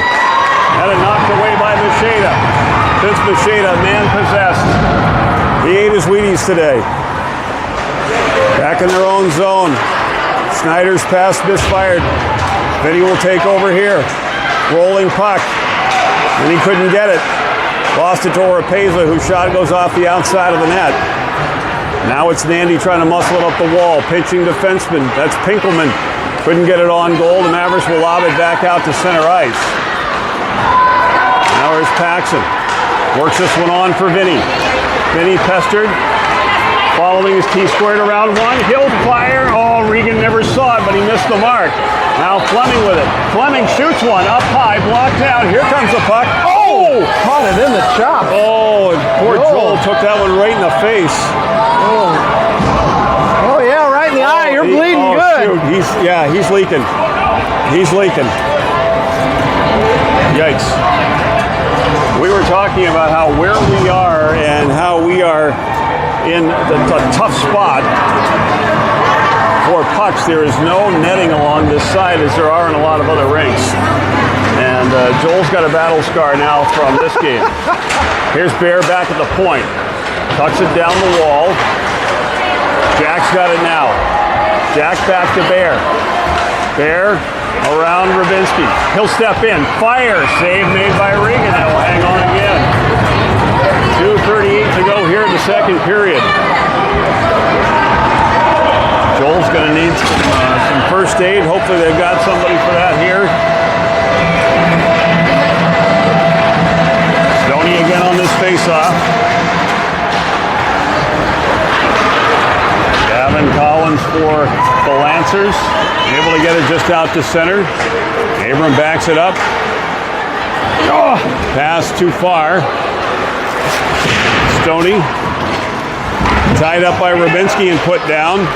Had it knocked away by Machida. Vince Machida, man possessed. He ate his Wheaties today. Back in their own zone. Snyder's pass misfired. Vinny will take over here. Rolling puck. And he couldn't get it. Lost it to Oropeza, whose shot goes off the outside of the net. Now it's Nandy trying to muscle it up the wall. Pinching defenseman. That's Pinkelman. Couldn't get it on goal. The Mavericks will lob it back out to center ice. Now here's Paxson. Works this one on for Vinny. Vinny pestered. Following his T-squared around one. He'll fire. Oh, Regan never saw it, but he missed the mark. Now Fleming with it. Fleming shoots one up high, blocked out. Here comes the puck. Oh! Caught it in the chop. Oh, and poor Joel took that one right in the face. Oh yeah, right in the eye. You're bleeding good. Shoot. He's leaking. He's leaking. Yikes. We were talking about where we are and how we are in the tough spot for pucks. There is no netting along this side as there are in a lot of other rinks. And Joel's got a battle scar now from this game. Here's Bear back at the point. Tucks it down the wall. Jack's got it now. Jack back to Bear. Bear around Rubinski. He'll step in. Fire. Save made by Regan. That will hang on again. 2:38 to go here in the second period. Joel's going to need some first aid. Hopefully they've got somebody for that here. Stoney again on this face-off. Gavin Collins for the Lancers. Able to get it just out to center. Abram backs it up. Oh, pass too far. Stoney tied up by Rubinski and put down.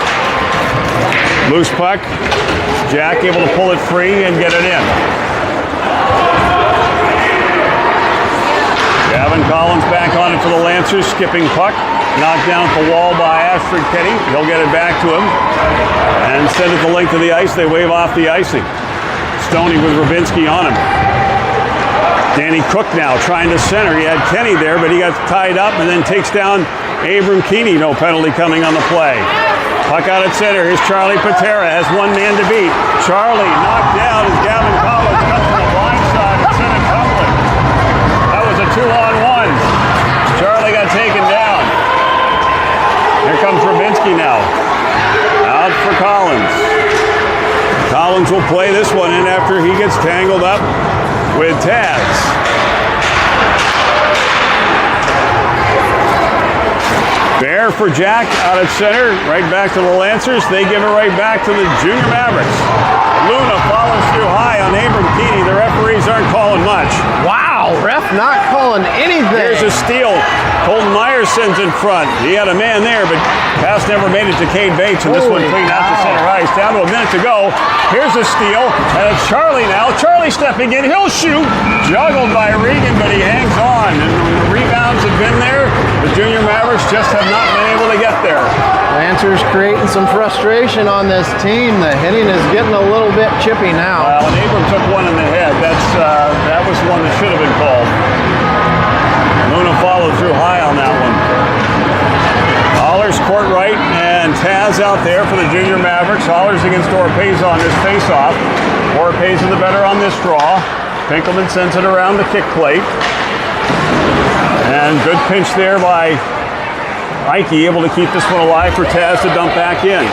Loose puck. Jack able to pull it free and get it in. Gavin Collins back on it for the Lancers. Skipping puck. Knocked down at the wall by Ashford Kenny. He'll get it back to him. And send it the length of the ice. They wave off the icing. Stoney with Rubinski on him. Danny Cook now trying to center. He had Kenny there, but he got tied up and then takes down Abram Keeney. No penalty coming on the play. Puck out at center. Here's Charlie Patera. Has one man to beat. Charlie knocked down as Gavin Collins comes from the blind side and sent it tumbling. That was a 2-on-1. Charlie got taken down. Here comes Rubinski now. Out for Collins. Collins will play this one in after he gets tangled up with Taz. Bear for Jack out at center, right back to the Lancers. They give it right back to the Junior Mavericks. Luna follows through high on Abram Keeney. The referees aren't calling much. Wow, ref not calling anything. Here's a steal. Colton Myerson's in front. He had a man there, but pass never made it to Cade Bates, and this one cleaned out to center ice. Down to a minute to go. Here's a steal, and it's Charlie now. Charlie stepping in. He'll shoot. Juggled by Regan, but he hangs on. And when the rebounds have been there, the Junior Mavericks just have not been able to get there. Lancers creating some frustration on this team. The hitting is getting a little bit chippy now. Well, and Abram took one in the head. That was one that should have been called. Luna followed through high on that one. Hollers court right, and Taz out there for the Junior Mavericks. Hollers against Oropeza on this face-off. Oropeza the better on this draw. Pinkelman sends it around the kick plate. And good pinch there by Ike, able to keep this one alive for Taz to dump back in.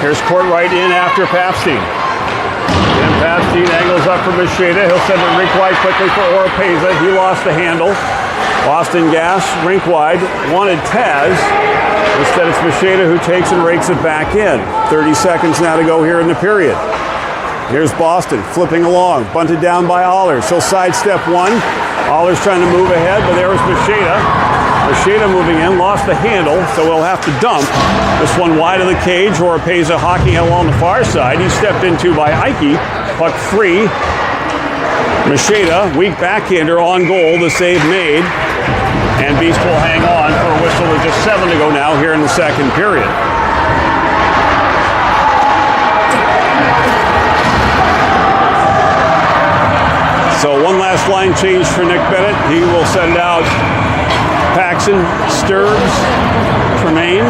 Here's court right in after Papstein. And Papstein angles up for Macheda. He'll send it rink wide quickly for Oropeza. He lost the handle. Boston Gas, rink wide, wanted Taz. Instead, it's Macheda who takes and rakes it back in. 30 seconds now to go here in the period. Here's Boston flipping along, bunted down by Allers. He'll sidestep one. Allers trying to move ahead, but there was Macheda. Macheda moving in, lost the handle, so we'll have to dump. This one wide of the cage. Oropeza hawking it along the far side. He's stepped into by Ike. Puck free. Macheda, weak backhander on goal. The save made. And Beast will hang on for a whistle with just 7 to go now here in the second period. So one last line change for Nick Bennett. He will send out Paxson, Sturbs, Tremaine.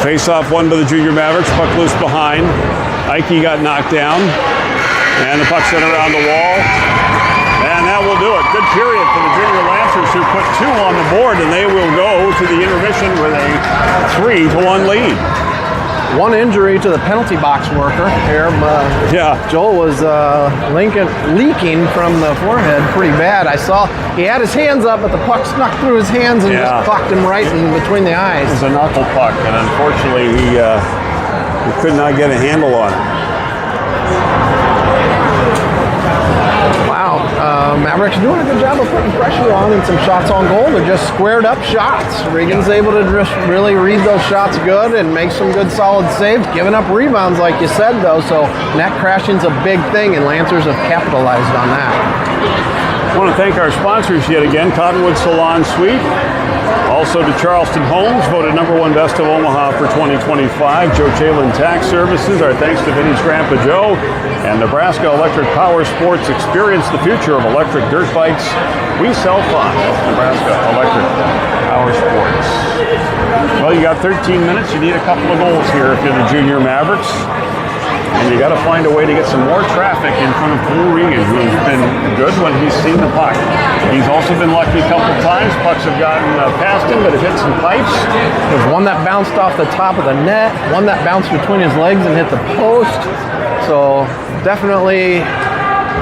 Face-off won by the Junior Mavericks. Puck loose behind. Ike got knocked down. And the puck sent around the wall. And that will do it. Good period for the Junior Lancers, who put 2 on the board, and they will go to the intermission with a 3-1 lead. one injury to the penalty box worker here. Yeah. Joel was leaking from the forehead pretty bad. I saw he had his hands up, but the puck snuck through his hands and just clocked him right in between the eyes. It was a knuckle puck, and unfortunately he could not get a handle on it. Wow, Mavericks doing a good job of putting pressure on and some shots on goal. They're just squared up shots. Regan's able to just really read those shots good and make some good solid saves. Giving up rebounds, like you said, though, so net crashing's a big thing, and Lancers have capitalized on that. I want to thank our sponsors yet again, Cottonwood Salon Suite. Also to Charleston Homes, voted #1 Best of Omaha for 2025. Joe Chalin Tax Services. Our thanks to Vinny's Grandpa Joe. And Nebraska Electric Power Sports. Experience the future of electric dirt bikes. We sell fun. Nebraska Electric Power Sports. Well, you got 13 minutes. You need a couple of goals here if you're the Junior Mavericks. And you got to find a way to get some more traffic in front of Cole Regan, who's been good when he's seen the puck. He's also been lucky a couple times. Pucks have gotten past him, but have hit some pipes. There's one that bounced off the top of the net, one that bounced between his legs and hit the post. So definitely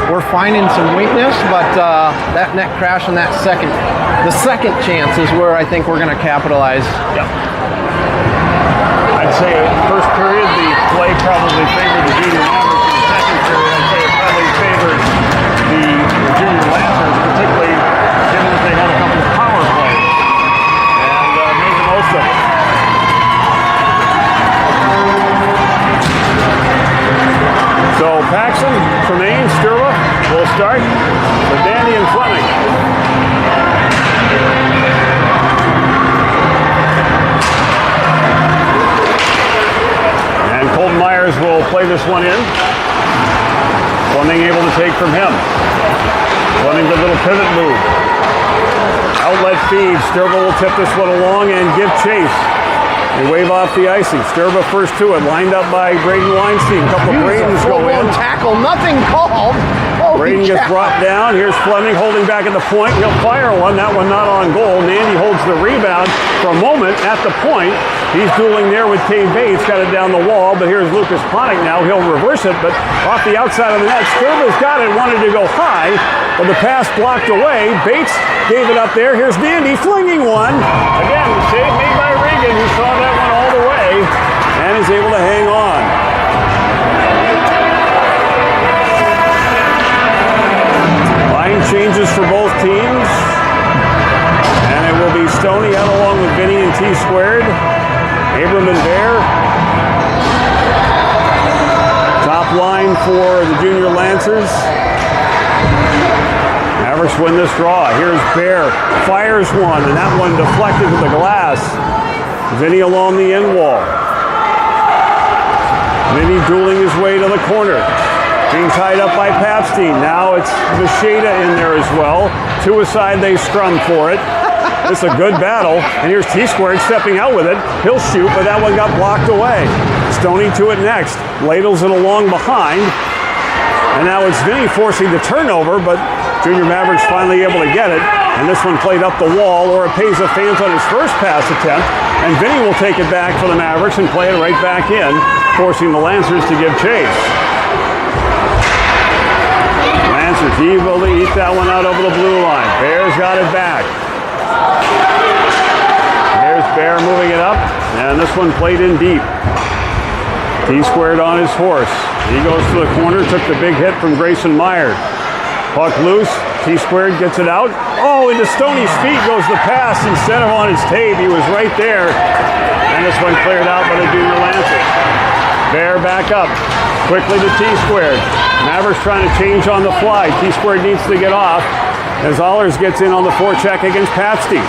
we're finding some weakness, but that net crash and the second chance is where I think we're going to capitalize. Yeah. I'd say first period, the play probably favored the Junior Mavericks. In the second period, I'd say it probably favored the Junior Lancers, particularly given that they had a couple of power plays and made the most of it. So Paxson, Tremaine, Sturba will start with Danny and Fleming. Colton Myers will play this one in. Fleming able to take from him. Fleming the little pivot move. Outlet feed. Sturba will tip this one along and give chase. They wave off the icing. Sturba first to it, lined up by Braden Weinstein. A couple of Bradens go in. Tackle, nothing called. Braden gets brought down. Here's Fleming holding back at the point. He'll fire one. That one not on goal. Nandy holds the rebound for a moment at the point. He's dueling there with Cade Bates. Got it down the wall, but here's Lucas Ponick now. He'll reverse it, but off the outside of the net. Sturba's got it. Wanted to go high, but the pass blocked away. Bates gave it up there. Here's Nandy flinging one. Again, save made by Regan, who saw that one all the way and is able to hang on. Line changes for both teams. And it will be Stoney out along with Vinny and T squared. Abram and Bear. Top line for the Junior Lancers. Mavericks win this draw. Here's Bear. Fires one, and that one deflected to the glass. Vinny along the end wall. Vinny dueling his way to the corner. Being tied up by Papstein. Now it's Macheda in there as well. Two aside, they scrum for it. It's a good battle. And here's T-squared stepping out with it. He'll shoot, but that one got blocked away. Stoney to it next. Ladles it along behind. And now it's Vinny forcing the turnover, but Junior Mavericks finally able to get it. And this one played up the wall, or it pays a fans on his first pass attempt. And Vinny will take it back for the Mavericks and play it right back in, forcing the Lancers to give chase. Lancers able to eat that one out over the blue line. Bears got it back. There's Bear moving it up, and this one played in deep. T-squared on his horse. He goes to the corner, took the big hit from Grayson Meyer. Puck loose, T-squared gets it out. Oh, into Stoney's feet goes the pass instead of on his tape. He was right there, and this one cleared out by the Junior Lancers. Bear back up, quickly to T-squared. Mavericks trying to change on the fly. T-squared needs to get off as Allers gets in on the forecheck against Papstein.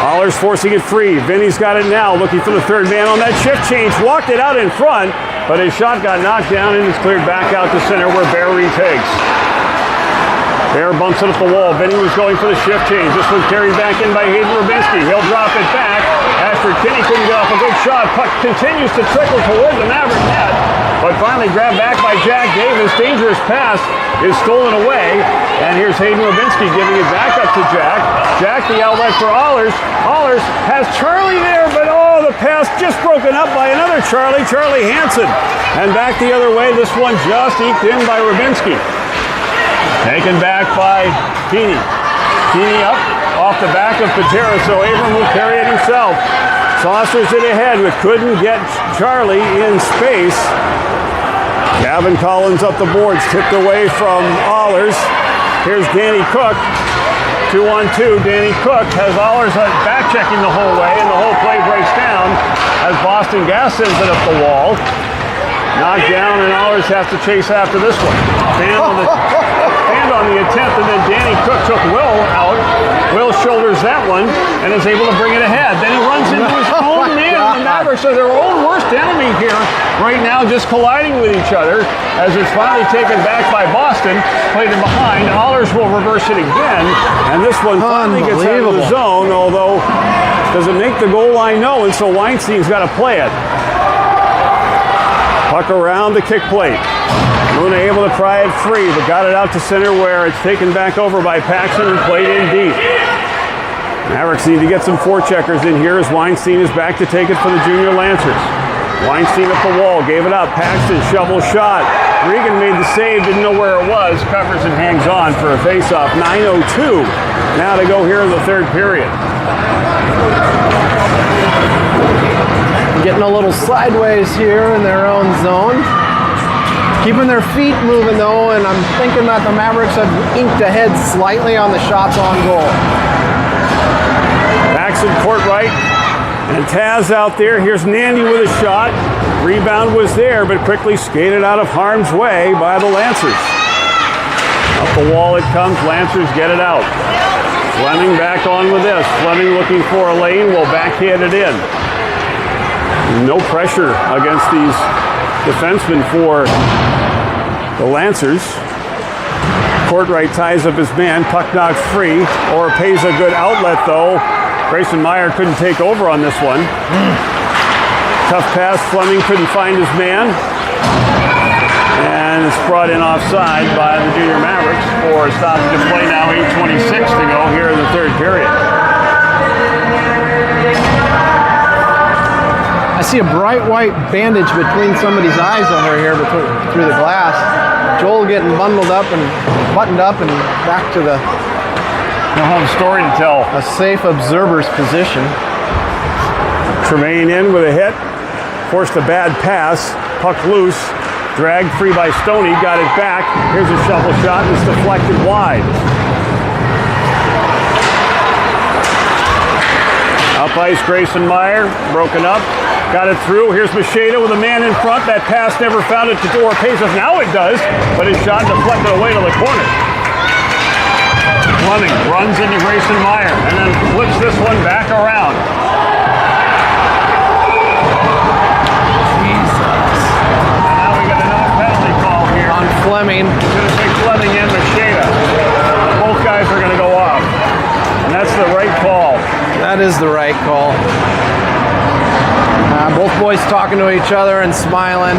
Allers forcing it free. Vinny's got it now, looking for the third man on that shift change. Walked it out in front, but his shot got knocked down and is cleared back out to center where Bear retakes. Bear bumps it up the wall. Vinny was going for the shift change. This one carried back in by Hayden Rubinski. He'll drop it back. Ashford Kinney couldn't get off a good shot. Puck continues to trickle toward the Maverick net, but finally grabbed back by Jack Davis. Dangerous pass is stolen away. And here's Hayden Rubinski giving it back up to Jack. Jack the outlet for Allers. Allers has Charlie there, but oh, the the pass just broken up by another Charlie Hansen. And back the other way, this one just eked in by Rubinski. Taken back by Keeney. Keeney up off the back of Patera, so Abram will carry it himself. Saucers it ahead, but couldn't get Charlie in space. Gavin Collins up the boards, tipped away from Allers. Here's Danny Cook. 2-on-2. Danny Cook has Allers back checking the whole way, and the whole play breaks down as Boston Gas sends it up the wall. Knocked down, and Allers has to chase after this one. Stand on the attempt, and then Danny Cook took Will out. Will shoulders that one and is able to bring it ahead. Then he runs into his own man. The Mavericks are their own worst enemy here right now, just colliding with each other as it's finally taken back by Boston. Played it behind. Allers will reverse it again, and this one finally gets out of the zone, although does it make the goal line? No, and so Weinstein's got to play it. Puck around the kick plate. Luna able to pry it free, but got it out to center where it's taken back over by Paxson and played in deep. Mavericks need to get some forecheckers in here as Weinstein is back to take it for the Junior Lancers. Weinstein up the wall, gave it up. Paxton, shovel shot. Regan made the save, didn't know where it was. Covers and hangs on for a faceoff. 9:02 now to go here in the third period. Getting a little sideways here in their own zone. Keeping their feet moving though, and I'm thinking that the Mavericks have inked ahead slightly on the shots on goal. Paxton court right, and Taz out there. Here's Nandy with a shot. Rebound was there, but quickly skated out of harm's way by the Lancers. Up the wall it comes, Lancers get it out. Fleming back on with this. Fleming looking for a lane, will backhand it in. No pressure against these defensemen for the Lancers. Courtright ties up his man. Puck knocked free. Or pays a good outlet though. Grayson Meyer couldn't take over on this one. Tough pass. Fleming couldn't find his man. And it's brought in offside by the Junior Mavericks for a stoppage of play now. 8:26 to go here in the third period. I see a bright white bandage between somebody's eyes over here through the glass. Joel getting bundled up and buttoned up and back to the He'll have a story to tell. a safe observer's position. Tremaine in with a hit. Forced a bad pass. Puck loose. Dragged free by Stoney. Got it back. Here's a shovel shot. It's deflected wide. Up ice, Grayson Meyer. Broken up. Got it through. Here's Macheda with a man in front. That pass never found it to Oropezov. Now it does, but his shot deflected away to the corner. Fleming runs into Grayson Meyer and then flips this one back around. Jesus. And now we got another penalty call here. On Fleming. It's going to take Fleming and Macheda. Both guys are going to go off. And that's the right call. That is the right call. Both boys talking to each other and smiling.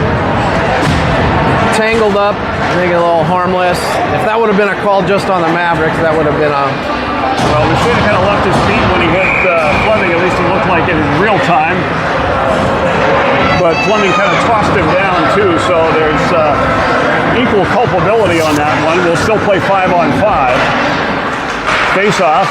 Tangled up, making it a little harmless. If that would have been a call just on the Mavericks, that would have been a... Well, Machida kind of left his feet when he hit Fleming. At least it looked like it in real time. But Fleming kind of tossed him down too, so there's equal culpability on that one. We'll still play 5-on-5. Face off.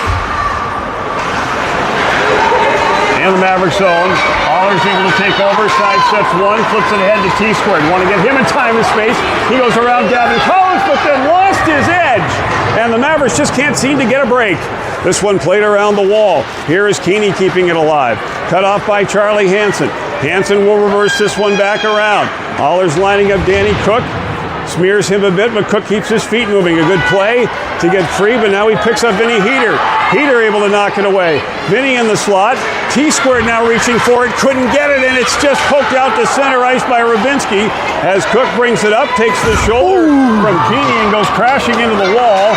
And the Mavericks zone. Allers able to take over, sidesteps one, flips it ahead to T-squared. Want to get him in time and space. He goes around Gavin Collins, but then lost his edge. And the Mavericks just can't seem to get a break. This one played around the wall. Here is Keeney keeping it alive. Cut off by Charlie Hansen. Hansen will reverse this one back around. Allers lining up Danny Cook. Smears him a bit, but Cook keeps his feet moving. A good play to get free, but now he picks up Vinny Heater. Heater able to knock it away. Vinny in the slot. T-squared now reaching for it. Couldn't get it, and it's just poked out to center ice by Rubinski. As Cook brings it up, takes the shoulder from Keeney and goes crashing into the wall.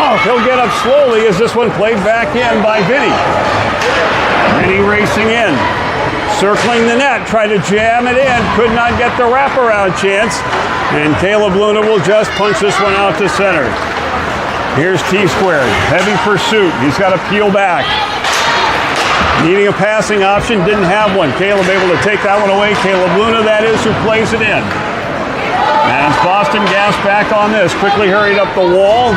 Oh, he'll get up slowly as this one played back in by Vinny. Vinny racing in. Circling the net, tried to jam it in, could not get the wraparound chance, and Caleb Luna will just punch this one out to center. Here's T-squared, heavy pursuit, he's got to peel back. Needing a passing option, didn't have one. Caleb able to take that one away. Caleb Luna, that is, who plays it in. And it's Boston Gas back on this. Quickly hurried up the wall.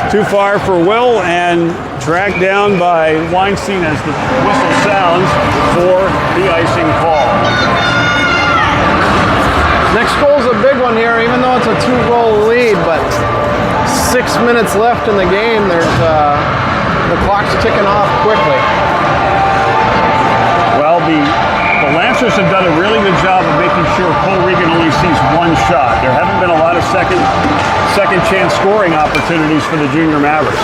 Too far for Will and dragged down by Weinstein as the whistle sounds for the icing call. Next goal's a big one here, even though it's a 2-goal lead, but 6 minutes left in the game. There's the clock's ticking off quickly. Well, the Lancers have done a really good job of making sure Cole Regan only sees one shot. There haven't been a lot of second chance scoring opportunities for the Junior Mavericks.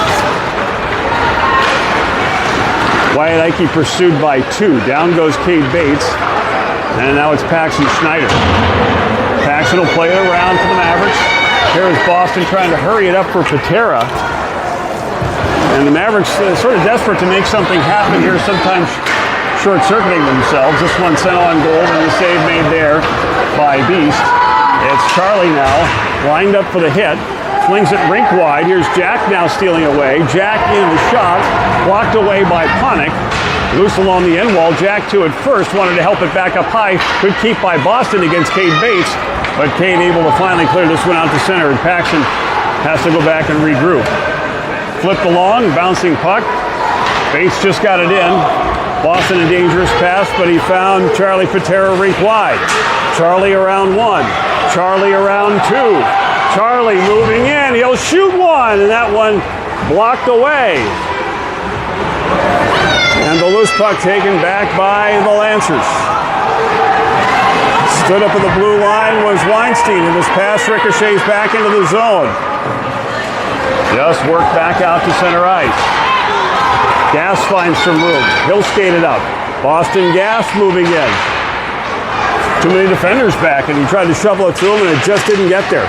Wyatt Ike pursued by 2. Down goes Cade Bates. And now it's Paxton Schneider. Paxton will play it around for the Mavericks. Here is Boston trying to hurry it up for Patera. And the Mavericks sort of desperate to make something happen here, sometimes short-circuiting themselves. This one sent on goal and the save made there by Beast. It's Charlie now, lined up for the hit. Flings it rink wide. Here's Jack now stealing away. Jack in the shot, blocked away by Ponick. Loose along the end wall. Jack to it first, wanted to help it back up high. Good keep by Boston against Cade Bates, but Cade able to finally clear this one out to center, and Paxton has to go back and regroup. Flipped along, bouncing puck. Bates just got it in. Boston a dangerous pass, but he found Charlie Patera rink wide. Charlie around 1. Charlie around 2. Charlie moving in. He'll shoot one, and that one blocked away. And the loose puck taken back by the Lancers. Stood up at the blue line was Weinstein, and his pass ricochets back into the zone. Just worked back out to center ice. Gas finds some room. He'll skate it up. Boston Gas moving in. Too many defenders back, and he tried to shovel it through him, and it just didn't get there.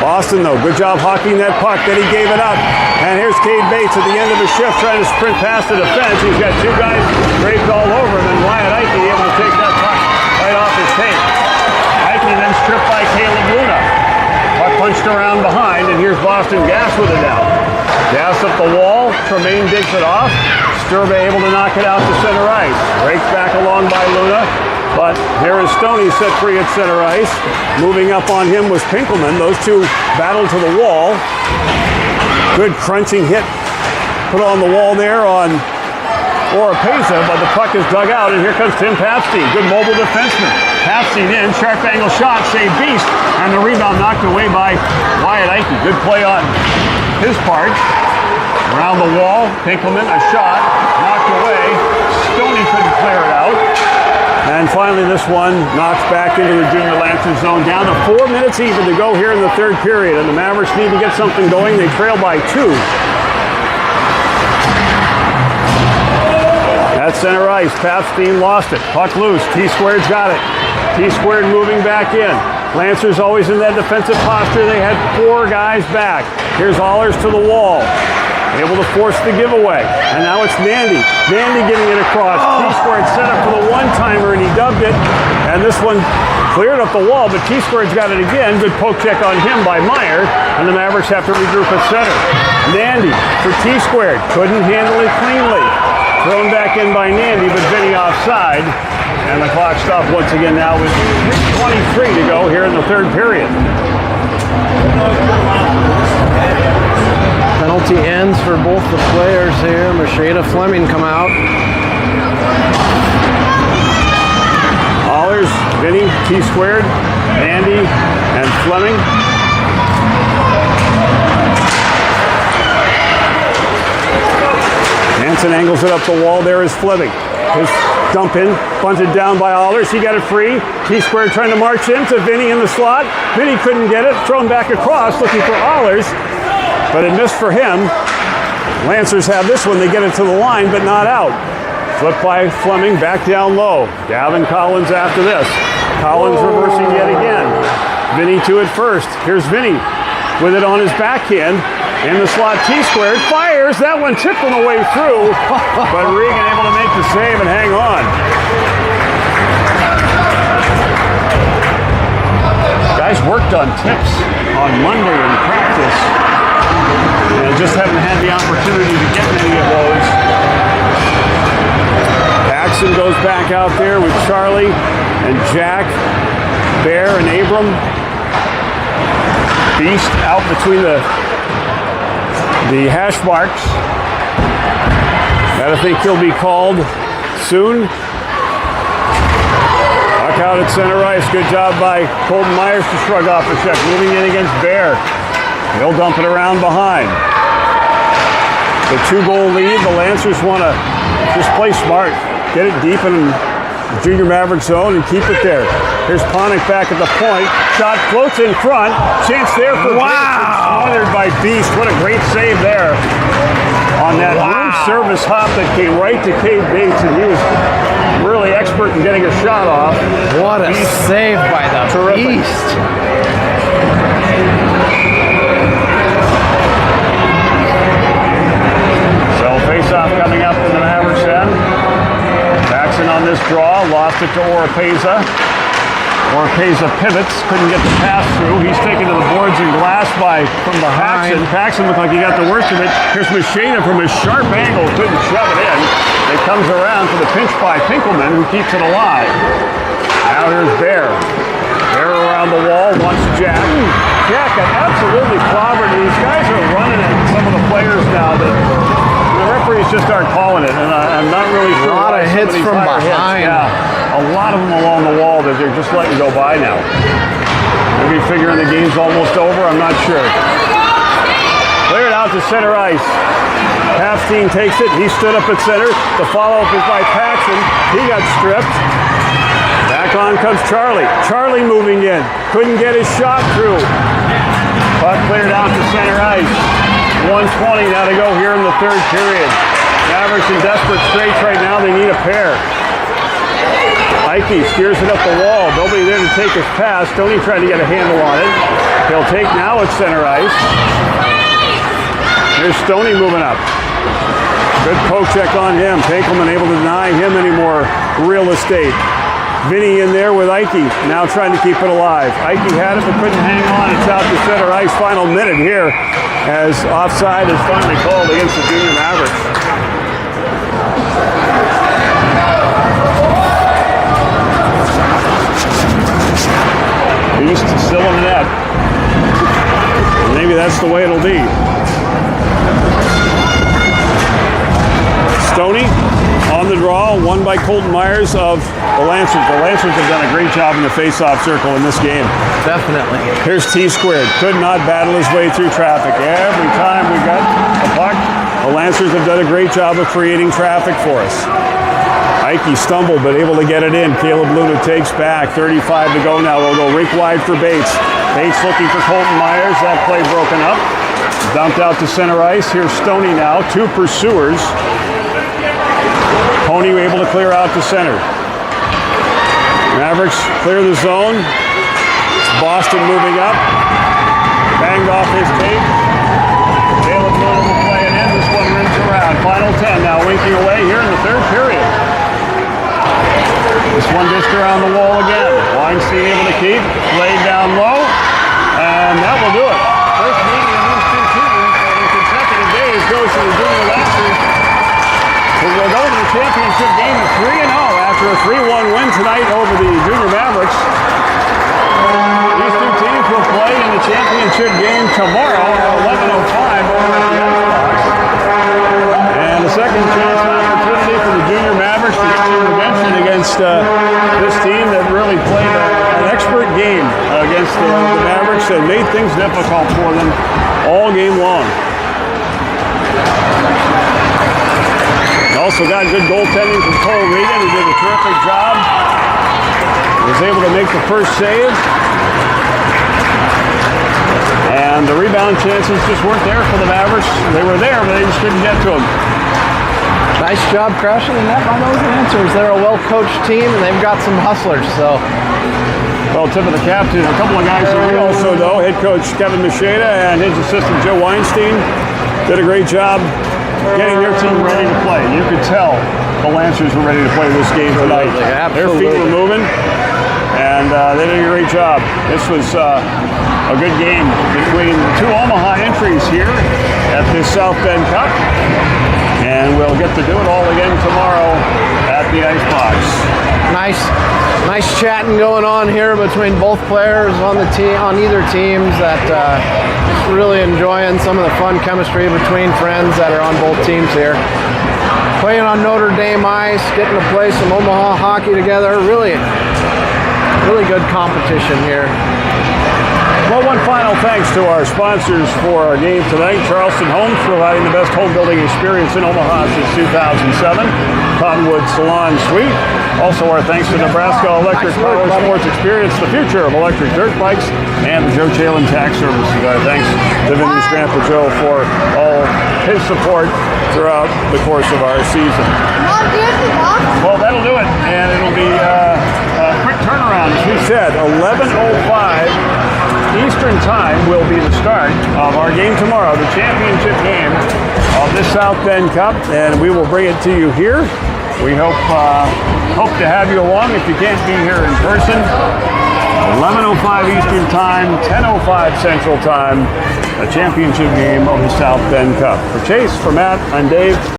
Boston, though, good job hockeying that puck. Then he gave it up. And here's Cade Bates at the end of his shift trying to sprint past the defense. He's got 2 guys draped all over him, and Wyatt Ike able to take that puck right off his tape. Ike then stripped by Caleb Luna. Puck punched around behind, and here's Boston Gas with it now. Gas up the wall. Tremaine digs it off. Sturba able to knock it out to center ice. Raked back along by Luna. But here is Stoney set free at center ice. Moving up on him was Pinkelman. Those two battled to the wall. Good crunching hit put on the wall there on Oropesa, but the puck is dug out, and here comes Tim Papstein. Good mobile defenseman. Papstein in, sharp angle shot, save Beast, and the rebound knocked away by Wyatt Ike. Good play on his part. Around the wall, Pinkelman, a shot, knocked away. Stoney couldn't clear it out. And finally, this one knocks back into the Junior Lancers zone. Down to 4 minutes even to go here in the third period. And the Mavericks need to get something going. They trail by 2. At center ice, Papstein lost it. Puck loose. T-squared's got it. T-squared moving back in. Lancers always in that defensive posture. They had 4 guys back. Here's Allers to the wall. Able to force the giveaway. And now it's Nandy. Nandy getting it across. T-squared set up for the one-timer, and he dubbed it. And this one cleared up the wall, but T-squared's got it again. Good poke check on him by Meyer. And the Mavericks have to regroup at center. Nandy for T-squared. Couldn't handle it cleanly. Thrown back in by Nandy, but Vinny offside. And the clock stopped once again now with 3:23 to go here in the third period. Penalty ends for both the players here. Macheda Fleming come out. Allers, Vinny, T-squared, Andy, and Fleming. Hansen angles it up the wall. There is Fleming. His dump in, bunted down by Allers. He got it free. T-squared trying to march in to Vinny in the slot. Vinny couldn't get it. Thrown back across, looking for Allers. But it missed for him. Lancers have this one. They get it to the line, but not out. Flipped by Fleming, back down low. Gavin Collins after this. Collins reversing yet again. Vinny to it first. Here's Vinny with it on his backhand. In the slot, T-squared fires. That one tipped on the way through, but Regan able to make the save and hang on. Guys worked on tips on Monday in practice, and just haven't had the opportunity to get many of those. Paxson goes back out there with Charlie and Jack, Bear and Abram. Beast out between the hash marks. Gotta think he'll be called soon. Puck out at center ice. Good job by Colton Myers to shrug off a check. Moving in against Bear. He'll dump it around behind. The 2-goal lead. The Lancers want to just play smart. Get it deep in the Junior Maverick zone and keep it there. Here's Ponick back at the point. Shot floats in front. Chance there for Wow! Smothered by Beast. What a great save there on that room service hop that came right to Cade Bates, and he was really expert in getting a shot off. What a save by the Beast. So face-off coming up in the Mavericks end. Paxson on this draw, lost it to Oropeza. Oropeza pivots, couldn't get the pass through. He's taken to the boards and glass from behind. Paxson looked like he got the worst of it. Here's Machina from a sharp angle, couldn't shove it in. It comes around for the pinch by Pinkelman, who keeps it alive. Now here's Bear. Bear around the wall, wants Jack. Jack got absolutely clobbered. These guys are running at some of the players now that the referees just aren't calling it, and I'm not really sure. A lot of hits from behind. Yeah, a lot of them along the wall that they're just letting go by now. Maybe figuring the game's almost over, I'm not sure. Cleared out to center ice. Halfstein takes it, he stood up at center. The follow-up is by Paxson. He got stripped. Back on comes Charlie. Charlie moving in. Couldn't get his shot through. Puck cleared out to center ice. 1:20 now to go here in the third period. Mavericks in desperate straits right now. They need a pair. Ike steers it up the wall. Nobody there to take his pass. Stoney trying to get a handle on it. He'll take now at center ice. Here's Stoney moving up. Good poke check on him. Pinkelman able to deny him any more real estate. Vinny in there with Ike, now trying to keep it alive. Ike had it but couldn't hang on. It's out to center ice. Final minute here as offside is finally called against the Junior Mavericks. Beast still in the net. Maybe that's the way it'll be. Stoney on the draw, won by Colton Myers of the Lancers. The Lancers have done a great job in the face-off circle in this game. Definitely. Here's T-squared. Could not battle his way through traffic. Every time we got a puck, the Lancers have done a great job of creating traffic for us. Ike stumbled, but able to get it in. Caleb Luna takes back. 35 to go now. We'll go rink wide for Bates. Bates looking for Colton Myers. That play broken up. Dumped out to center ice. Here's Stoney now. 2 pursuers. Pony able to clear out to center. Mavericks clear the zone. Boston moving up. Banged off his tape. Caleb Luna will play it in. This one rims around. Final 10 now winking away here in the third period. This one dished around the wall again. Weinstein able to keep. Laid down low. And that will do it. First meeting of these two teams in consecutive days goes to the Junior Lancers, who will go to the championship game at 3-0 after a 3-1 win tonight over the Junior Mavericks. These two teams will play in the championship game tomorrow at 11:05 over at the Xbox. And a second chance opportunity for the Junior Mavericks to get some redemption against this team that really played an expert game against the Mavericks and made things difficult for them all game long. Also got good goaltending from Cole Regan, who did a terrific job. Was able to make the first save. And the rebound chances just weren't there for the Mavericks. They were there, but they just couldn't get to them. Nice job crashing the net by those Lancers. They're a well-coached team, and they've got some hustlers, so. Well, tip of the cap to a couple of guys that we also know. Head coach Kevin Macheda and his assistant Joe Weinstein did a great job getting their team ready to play. You could tell the Lancers were ready to play this game tonight. Their feet were moving, and they did a great job. This was a good game between the two Omaha entries here at this South Bend Cup, and we'll get to do it all again tomorrow at the icebox. Nice chatting going on here between both players on the team, on either teams. That really enjoying some of the fun chemistry between friends that are on both teams here. Playing on Notre Dame ice, getting to play some Omaha hockey together. Really good competition here. Well, one final thanks to our sponsors for our game tonight. Charleston Homes, providing the best home building experience in Omaha since 2007. Cottonwood Salon Suite. Also, our thanks to Nebraska Electric Power Sports Experience, the future of electric dirt bikes, and the Joe Chalin Tax Services. Our thanks to Vinny's Grandpa Joe for all his support throughout the course of our season. Well, that'll do it, and it'll be a quick turnaround. As we said, 11:05 Eastern Time will be the start of our game tomorrow, the championship game of this South Bend Cup, and we will bring it to you here. We hope to have you along if you can't be here in person. 11:05 Eastern Time, 10:05 Central Time, a championship game of the South Bend Cup. For Chase, for Matt, I'm Dave.